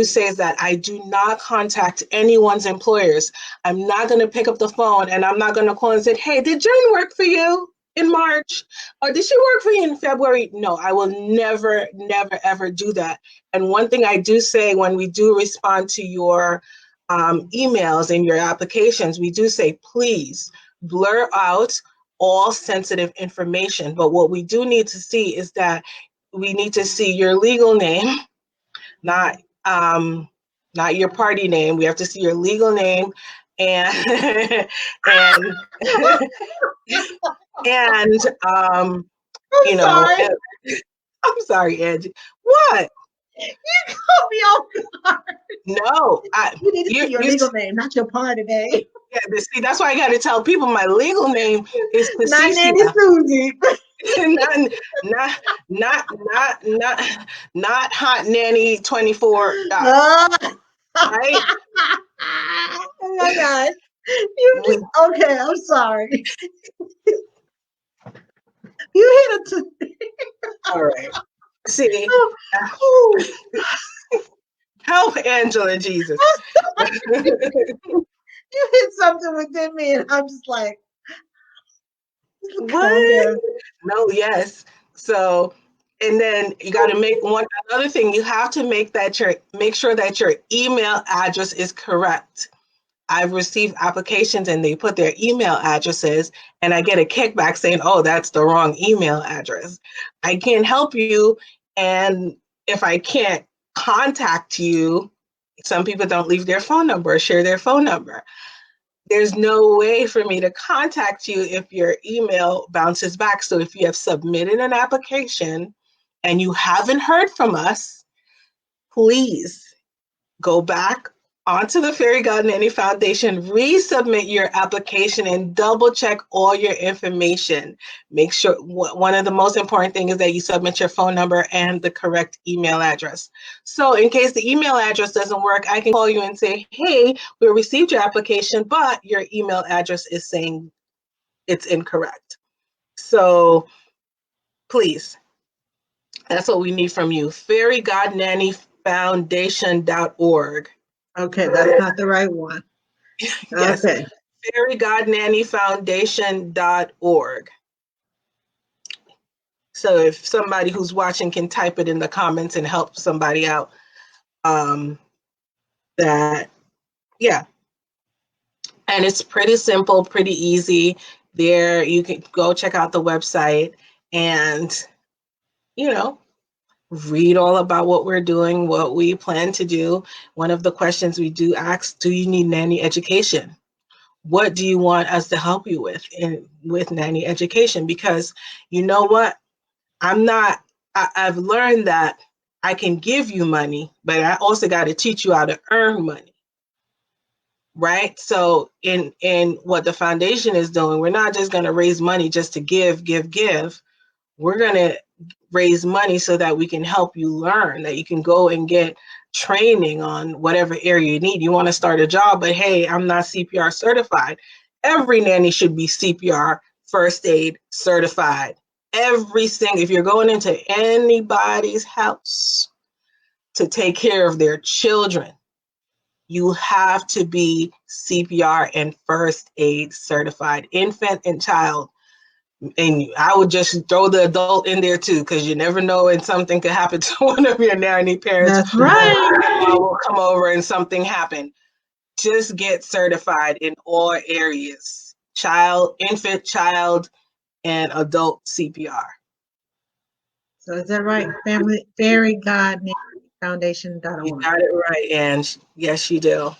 say is that I do not contact anyone's employers. I'm not going to pick up the phone, and I'm not going to call and say, "Hey, did Jane work for you in March? Or did she work for you in February?" No, I will never, never, ever do that. And one thing I do say when we do respond to your emails and your applications, we do say, please blur out all sensitive information. But what we do need to see is that we need to see your legal name, not not your party name. We have to see your legal name, and and and I'm you know, sorry. I'm sorry, Angie. What? You caught me off guard. No, You need to you see your you legal name, not your party name. yeah. See, that's why I got to tell people my legal name is Not Nanny Patricia. Susie. not, not, not, not hot nanny 24 Oh. right? Oh my gosh. You We, okay, I'm sorry. You hit a all right. See, oh, uh, oh. help Angela, Jesus. You hit something within me, and I'm just like, calm What? down. No, yes. So, and then you got to make one another thing. You have to make sure that your email address is correct. I've received applications and they put their email addresses, and I get a kickback saying, "Oh, that's the wrong email address." I can't help you, and if I can't contact you, some people don't leave their phone number or share their phone number. There's no way for me to contact you if your email bounces back. So if you have submitted an application and you haven't heard from us, please go back onto the Fairy God Nanny Foundation, resubmit your application, and double check all your information. Make sure one of the most important things is that you submit your phone number and the correct email address. So in case the email address doesn't work, I can call you and say, hey, we received your application, but your email address is saying it's incorrect. So please, that's what we need from you. fairygodnannyfoundation.org. Okay, that's not the right one. Yes, Okay. fairygodnannyfoundation.org. So if somebody who's watching can type it in the comments and help somebody out, that, yeah. And it's pretty simple, pretty easy. There, you can go check out the website and, you know, read all about what we're doing, what we plan to do. One of the questions we do ask, do you need nanny education? What do you want us to help you with nanny education? Because you know what? I've learned that I can give you money, but I also got to teach you how to earn money. Right? So in what the foundation is doing, we're not just going to raise money just to give. We're going to raise money so that we can help you learn, that you can go and get training on whatever area you need. You want to start a job, but hey, I'm not CPR certified. Every nanny should be CPR first aid certified. Every single, if you're going into anybody's house to take care of their children, you have to be CPR and first aid certified, infant and child. And I would just throw the adult in there too, because you never know when something could happen to one of your nanny parents, That's or right. grandma will come over and something happen. Just get certified in all areas: child, infant, child, and adult CPR. So is that right? Family Fairy God Nanny You Foundation.org. got it right, Ange. Yes, you do.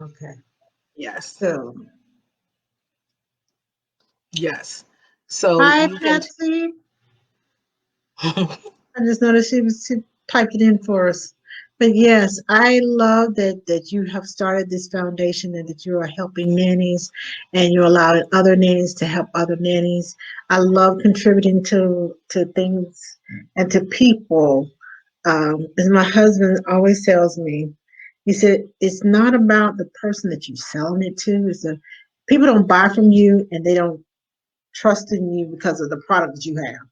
Okay. Yes, So yes. So hi you can. Patsy. I just noticed she typed it in for us. But yes, I love that you have started this foundation and that you are helping nannies and you're allowing other nannies to help other nannies. I love contributing to things and to people. As my husband always tells me, he said it's not about the person that you're selling it to. It's the people don't buy from you and they don't trust in you because of the product that you have.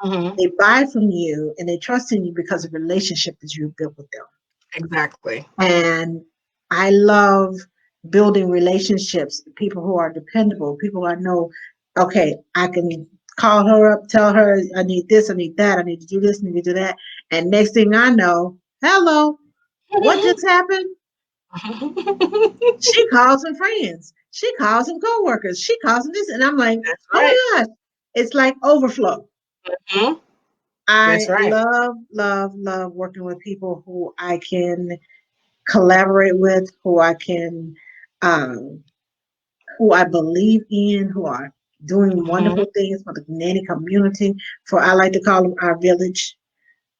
Mhm. They buy from you and they trust in you because of the relationship that you've built with them. Exactly. And I love building relationships, people who are dependable, people who I know, okay, I can call her up, tell her I need this, I need that, I need to do this, I need to do that. And next thing I know, hello, what just happened? She calls some friends. She calls some coworkers. She calls them this. And I'm like, That's oh right. my gosh, it's like overflow. Mhm. I That's right. love working with people who I can collaborate with, um, who I believe in, who are doing Hmm. wonderful things for the nanny community. For I like to call them our village.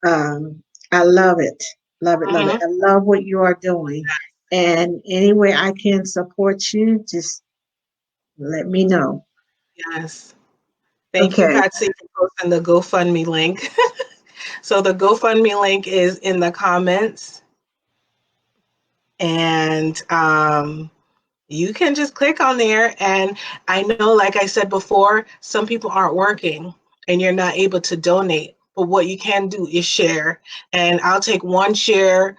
Um, I love it, love it, love it. Hmm. I love what you are doing, and any way I can support you, just let me know. Yes. Thank you, Okay. Patsy, for posting the GoFundMe link. So the GoFundMe link is in the comments, and you can just click on there. And I know, like I said before, some people aren't working and you're not able to donate. But what you can do is share. And I'll take one share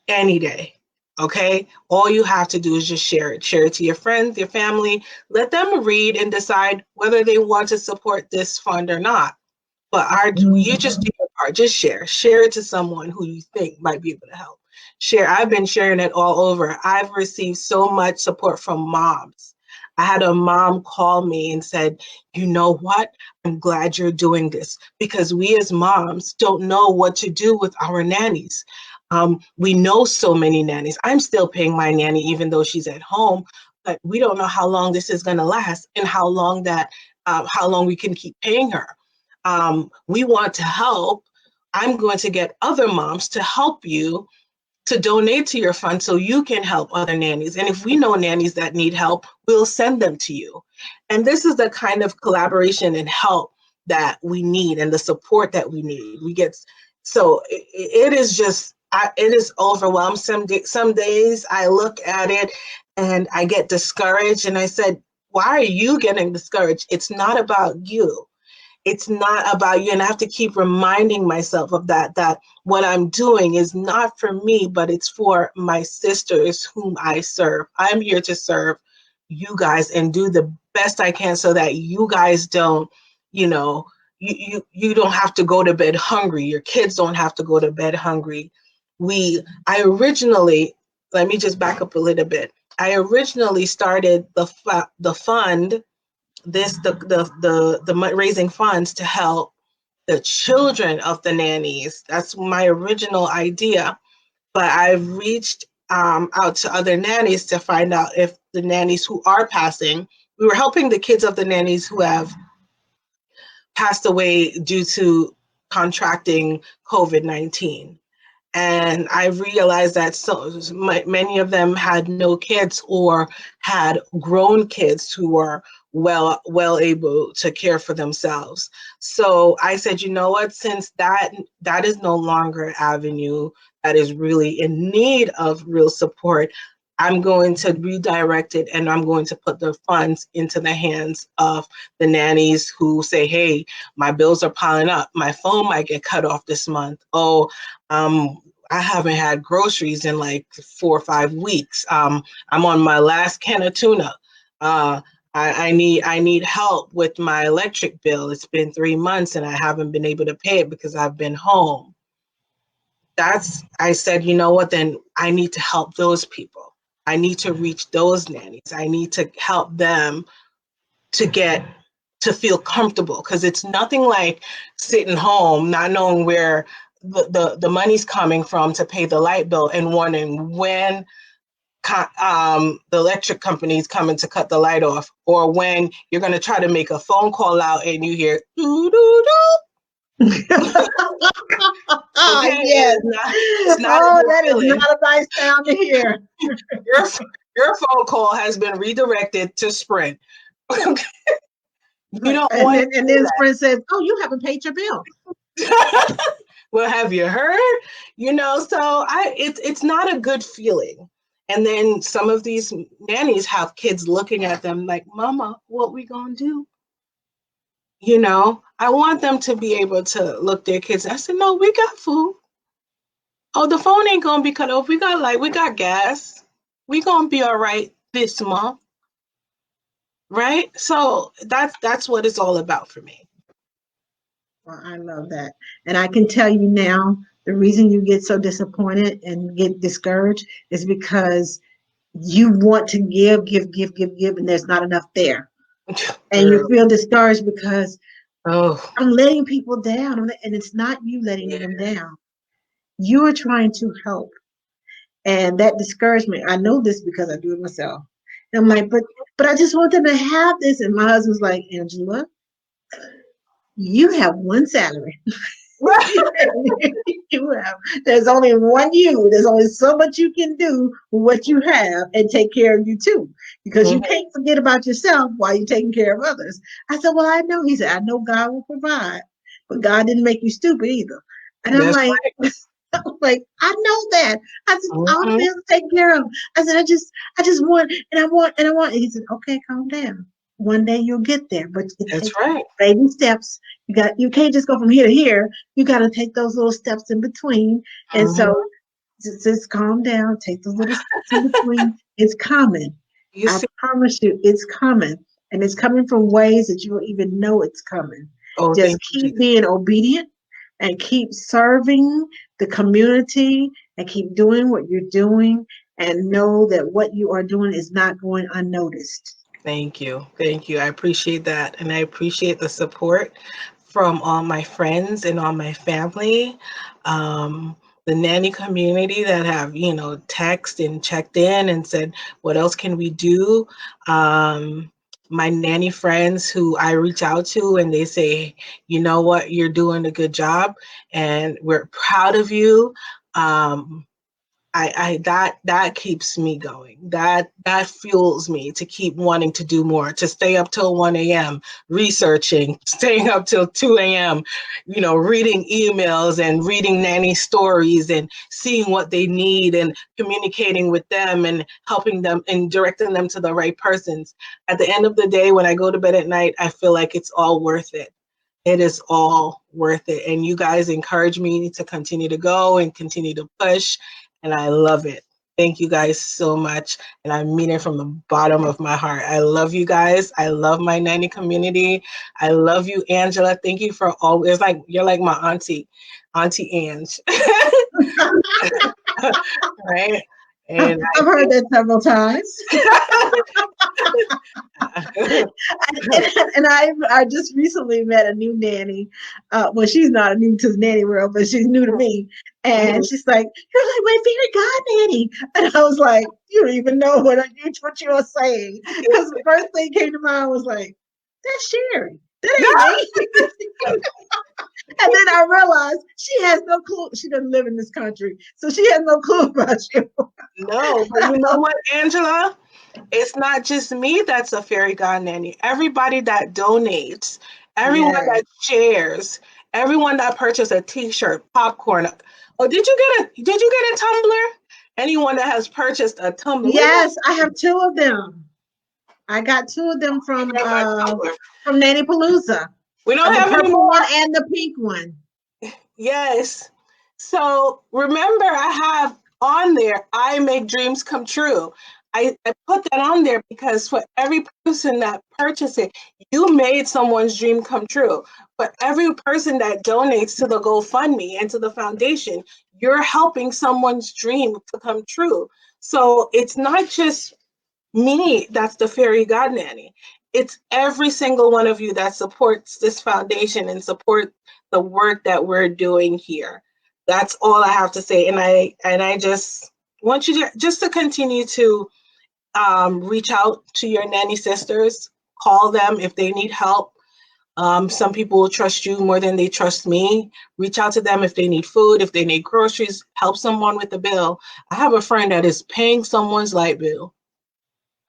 any day. Okay. All you have to do is just share it. Share it to your friends, your family. Let them read and decide whether they want to support this fund or not. But you just Mhm. do your part. Just share it to someone who you think might be able to help. Share. I've been sharing it all over. I've received so much support from moms. I had a mom call me and said, you know what, I'm glad you're doing this, because we as moms don't know what to do with our nannies. We know so many nannies. I'm still paying my nanny even though she's at home, but we don't know how long this is going to last, and how long we can keep paying her. We want to help. I'm going to get other moms to help you to donate to your fund so you can help other nannies. And if we know nannies that need help, we'll send them to you. And this is the kind of collaboration and help that we need, and the support that we need. It is just, it is overwhelmed. Some days I look at it and I get discouraged, and I said, why are you getting discouraged? It's not about you. It's not about you. And I have to keep reminding myself of that what I'm doing is not for me, but it's for my sisters whom I serve. I'm here to serve you guys and do the best I can so that you guys don't, you know, you don't have to go to bed hungry. Your kids don't have to go to bed hungry. I originally, let me just back up a little bit. I originally started the fund, the raising funds to help the children of the nannies. That's my original idea. But I've reached out to other nannies to find out if the nannies who are passing, we were helping the kids of the nannies who have passed away due to contracting COVID-19. And I realized that many of them had no kids or had grown kids who were well able to care for themselves. So I said, you know what, since that is no longer an avenue that is really in need of real support, I'm going to redirect it, and I'm going to put the funds into the hands of the nannies who say, hey, my bills are piling up, my phone might get cut off this month. Oh, I haven't had groceries in like 4 or 5 weeks. I'm on my last can of tuna. Uh, I need help with my electric bill. It's been 3 months and I haven't been able to pay it because I've been home. I said, you know what, then I need to help those people. I need to reach those nannies. I need to help them to get to feel comfortable, because it's nothing like sitting home not knowing where the money's coming from to pay the light bill and wondering when the electric company is coming to cut the light off, or when you're going to try to make a phone call out and you hear doo doo doo. Okay, Yes. it's not a Oh, good that is not feeling. a nice sound to hear. your your phone call has been redirected to Sprint. You don't And want then to and then Sprint says, "Oh, you haven't paid your bill." do that. Well, have you heard? So it's not a good feeling. And then some of these nannies have kids looking at them like, Mama, what we gonna do? I want them to be able to look their kids. I said, no, we got food. Oh, the phone ain't gonna be cut off. We got light, we got gas. We gonna be all right this month, right? So that's what it's all about for me. Well, I love that. And I can tell you now, the reason you get so disappointed and get discouraged is because you want to give, give, give, give, give, and there's not enough there. And you Girl. feel discouraged because Oh, I'm letting people down, and it's not you letting yeah. them down. You are trying to help. And that discouragement, I know this because I do it myself. And I'm like, but I just want them to have this. And my husband's like, Angela, you have one salary. You have, there's only one you. There's only so much you can do with what you have and take care of you too. Because you Mhm. can't forget about yourself while you're taking care of others. I said, well, I know. He said, I know God will provide, but God didn't make you stupid either. And I'm That's like, I'm like, I know that. I said, I want to right. be able to take care of him. I said, I just want, and I want, and I want. And he said, okay, calm down. One day you'll get there, but it That's takes right. baby steps. You can't just go from here to here. You got to take those little steps in between. And Mhm. so just calm down, take those little steps in between. It's coming. You I see, promise you, it's coming. And it's coming from ways that you don't even know it's coming. oh, Just thank you, keep Jesus. being obedient and keep serving the community and keep doing what you're doing and know that what you are doing is not going unnoticed. Thank you. Thank you. I appreciate that. And I appreciate the support from all my friends and all my family. The nanny community that have, text and checked in and said, what else can we do? My nanny friends who I reach out to and they say, you know what, you're doing a good job and we're proud of you. Um, I that keeps me going. That fuels me to keep wanting to do more, to stay up till 1 a.m. researching, staying up till 2 a.m., reading emails and reading nanny stories and seeing what they need and communicating with them and helping them and directing them to the right persons. At the end of the day, when I go to bed at night, I feel like it's all worth it. It is all worth it. And you guys encourage me to continue to go and continue to push. And I love it. Thank you guys so much. And I mean it from the bottom of my heart. I love you guys. I love my nanny community. I love you, Angela. Thank you for always like you're like my auntie, Auntie Ange. Right? And I've heard that several times. I And I just recently met a new nanny. Well, she's not new to the nanny world, but she's new to me. And she's like, "You're like my fairy god nanny," and I was like, "You don't even know what you are saying," because the first thing came to mind was like, "That's Sherry. That ain't me." And then I realized she has no clue. She doesn't live in this country, so she has no clue about you. no, but you know what, Angela? It's not just me that's a fairy god nanny. Everybody that donates, everyone Yeah. that shares, everyone that purchased a T-shirt, popcorn. Oh, did you get a tumbler? Anyone that has purchased a tumbler, we don't Yes, I have two of them. I got two of them have a tumbler. from Nanny Palooza, We don't the have any purple more. one and the pink one. Yes. So remember, I have on there, I make dreams come true. I put that on there because for every person that purchased it, you made someone's dream come true. For every person that donates to the GoFundMe and to the foundation, you're helping someone's dream to come true. So it's not just me that's the fairy god nanny. It's every single one of you that supports this foundation and support the work that we're doing here. That's all I have to say. And I just want you to just to continue to reach out to your nanny sisters, call them if they need help. Some people will trust you more than they trust me. Reach out to them if they need food, if they need groceries, help someone with the bill. I have a friend that is paying someone's light bill.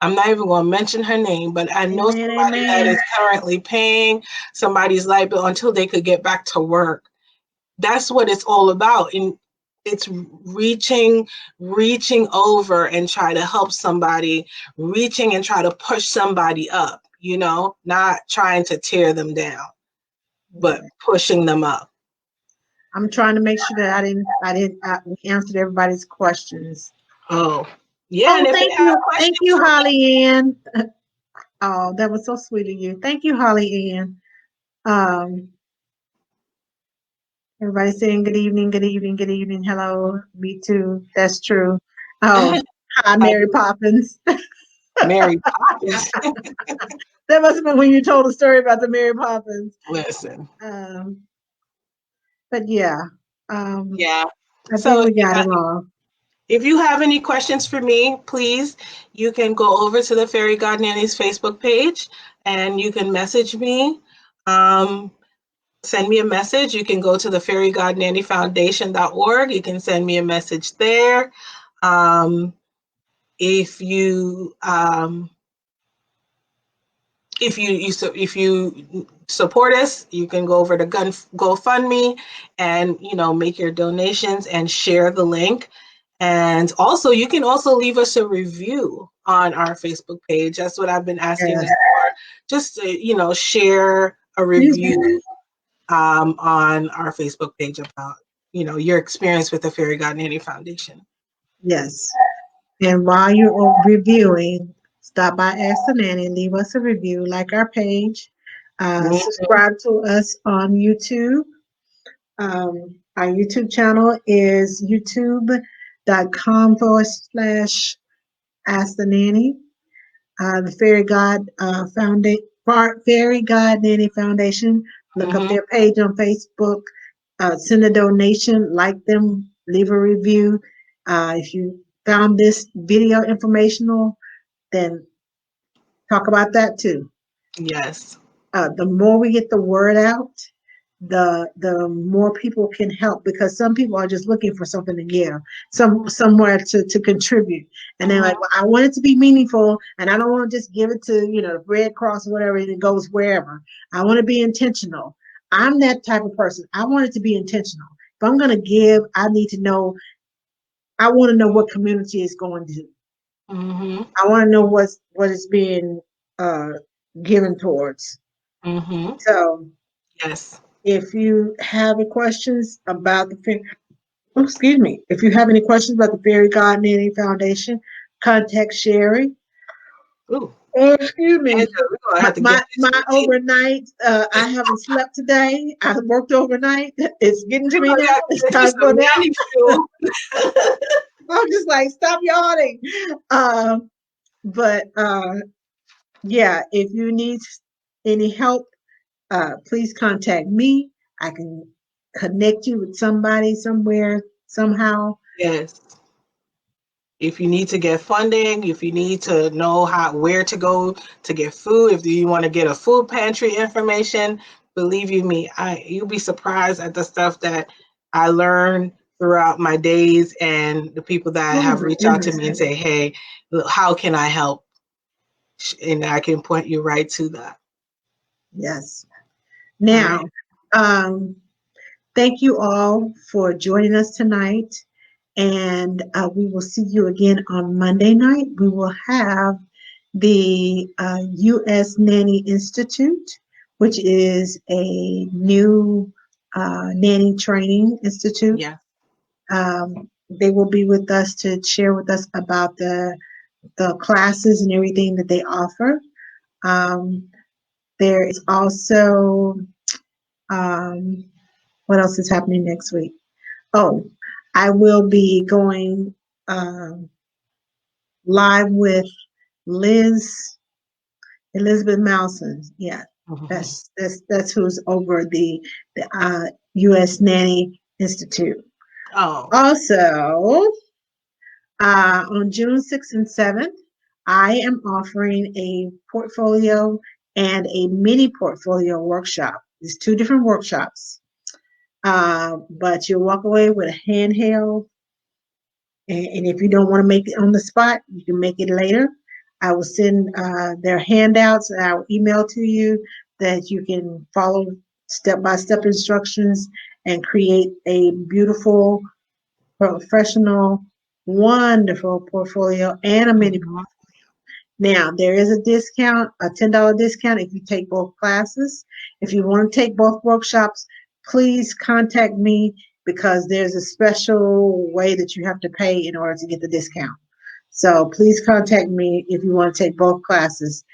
I'm not even going to mention her name, but I know Amen, somebody that is amen. currently paying somebody's light bill until they could get back to work. That's what it's all about. And it's reaching over and try to help somebody, reaching and try to push somebody up, not trying to tear them down, but Yeah. pushing them up. I'm trying to make sure that we answered everybody's questions. Oh, yeah. And Oh, if they have thank questions you, for me, Holly Ann. Oh, that was so sweet of you. Thank you, Holly Ann. Um, Everybody saying good evening, good evening, good evening. Hello, me too. That's true. Oh, hi, hi, Mary Poppins. Mary Poppins. That must have been when you told a story about the Mary Poppins. Listen. Um, but yeah, um, Yeah. I think So we got it all. if you have any questions for me, please, you can go over to the Fairy God Nannies Facebook page and you can message me. Um, Send me a message. You can go to the fairygodnannyfoundation.org. You can send me a message there. Um, if you if you support us, you can go over to GoFundMe and make your donations and share the link. And also, you can also leave us a review on our Facebook page. That's what I've been asking us for. Just to, share a Excuse me. review on our Facebook page about your experience with the Fairy God Nanny Foundation. Yes. And while you're reviewing, stop by Ask the Nanny, leave us a review, like our page, subscribe to us on YouTube. Our YouTube channel is youtube.com/Ask the Nanny. The Fairy God Fairy God Nanny Foundation. Look up Mm-hmm. their page on Facebook. Send a donation, like them, leave a review. If you found this video informational, then talk about that too. Yes. The more we get the word out, the more people can help, because some people are just looking for something to give, somewhere to contribute, and they're like, Mm-hmm. well, I want it to be meaningful, and I don't want to just give it to the Red Cross or whatever and it goes wherever. I want to be intentional. I'm that type of person. I want it to be intentional. If I'm going to give, I need to know. I want to know what community is going to. Mm-hmm. I want to know what is being uh, given towards. Mm-hmm. So Yes. if you have any questions about excuse me, if you have any questions about the Fairy God Nanny Foundation, contact Sherry. Ooh. Excuse me. Angela, we're gonna have to get this My routine. overnight, I haven't slept today. I worked overnight. It's getting to me I now. got to It's get you time some for a nap. nanny fuel. I'm just like, stop yawning. Um, but yeah, if you need any help, please contact me. I can connect you with somebody somewhere, somehow. Yes. If you need to get funding, if you need to know where to go to get food, if you want to get a food pantry information, believe you me, you'll be surprised at the stuff that I learned throughout my days and the people that Oh have my reached out to goodness. me and say, "Hey, look, how can I help?" And I can point you right to that. Yes. All right. Now, um, thank you all for joining us tonight. And we will see you again on Monday night. We will have the U.S. Nanny Institute, which is a new nanny training institute. Yeah. They will be with us to share with us about the classes and everything that they offer. Um, there is also, um, what else is happening next week? Oh, I will be going live with Liz Elizabeth Mousen. Yeah, Mhm. that's who's over the U.S. Nanny Institute. Oh. Also, on June 6th and 7th, I am offering a portfolio and a mini portfolio workshop. There's two different workshops, but you'll walk away with a handheld. And if you don't want to make it on the spot, you can make it later. I will send their handouts and I will email to you that you can follow step by step instructions and create a beautiful, professional, wonderful portfolio and a mini. Mhm. Now, there is a discount, a $10 discount if you take both classes. If you want to take both workshops, please contact me because there's a special way that you have to pay in order to get the discount. So please contact me if you want to take both classes.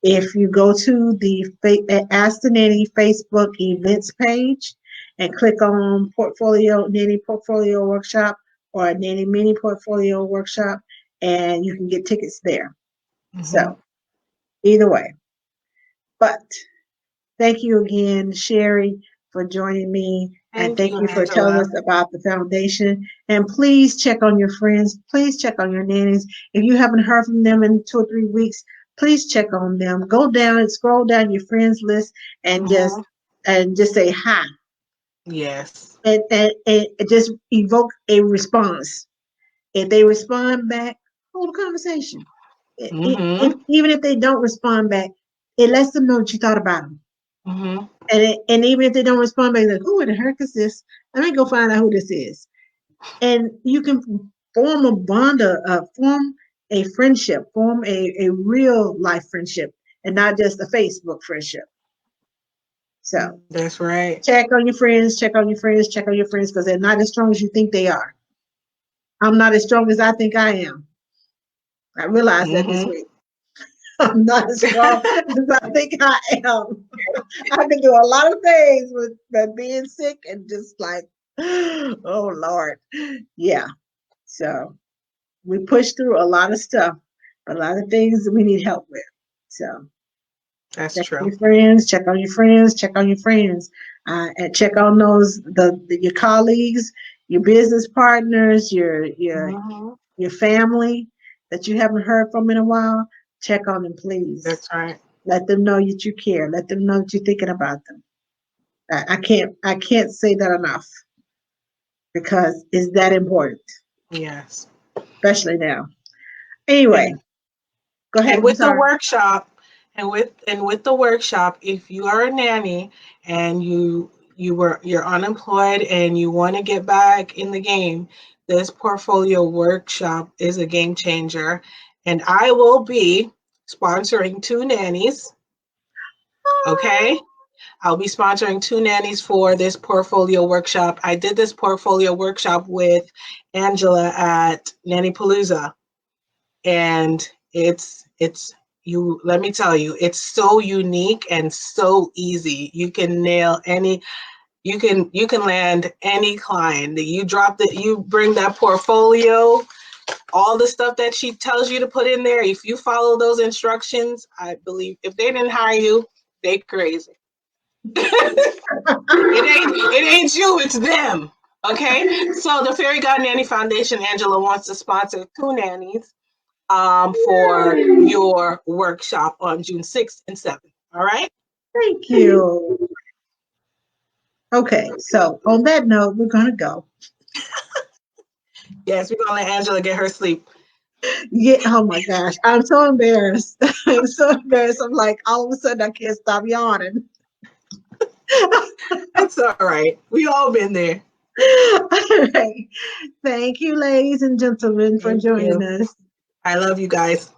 If you go to the Ask the Nanny Facebook events page and click on Nanny Portfolio Workshop or Nanny Mini Portfolio Workshop, and you can get tickets there. Mhm. So either way. But thank you again, Sherry, for joining me. And Thank thank you, you for telling Angela. us about the foundation. And please check on your friends. Please check on your nannies. If you haven't heard from them in 2 or 3 weeks, please check on them. Go down and scroll down your friends list and Hmm. just say hi. Yes. And just evoke a response. If they respond back, hold a conversation. Hmm. Even if they don't respond back, it lets them know that you thought about them. Hmm. And even if they don't respond back, like, who the heck is this? Let me go find out who this is. And you can form a bond, form a friendship, form a real life friendship, and not just a Facebook friendship. So That's right. check on your friends, check on your friends, check on your friends, because they're not as strong as you think they are. I'm not as strong as I think I am. I realized that this Hmm. week. I'm not as strong as I think I am. I can do a lot of things with being sick and just like, oh Lord. Yeah. So we push through a lot of stuff, but a lot of things we need help with. So That's check on true. your friends, check on your friends, check on your friends, and check on those your colleagues, your business partners, Hmm. your family that you haven't heard from in a while. Check on them, please. That's right. Let them know that you care. Let them know that you're thinking about them. I can't say that enough because it's that important, Yes. especially now. Anyway, And go ahead. and I'm with the sorry. workshop, and with the workshop, if you are a nanny and you're unemployed and you want to get back in the game, this portfolio workshop is a game changer. And I will be sponsoring two nannies. Okay. I'll be sponsoring two nannies for this portfolio workshop. I did this portfolio workshop with Angela at Nanny Palooza, and it's you. Let me tell you, it's so unique and so easy. You can nail any. You can land any client. You bring that portfolio, all the stuff that she tells you to put in there. If you follow those instructions, I believe if they didn't hire you, they crazy. It ain't you, it's them. Okay. So the Fairy God Nanny Foundation, Angela, wants to sponsor two nannies for Yay. your workshop on June 6th and 7th. All right. Thank you. Okay, so on that note, we're gonna go. Yes, we're gonna let Angela get her sleep. Yeah. Oh my gosh, I'm so embarrassed. I'm so embarrassed. I'm like, all of a sudden, I can't stop yawning. It's all right. We all been there. All right. Thank you, ladies and gentlemen, for Thank joining you. us. I love you guys.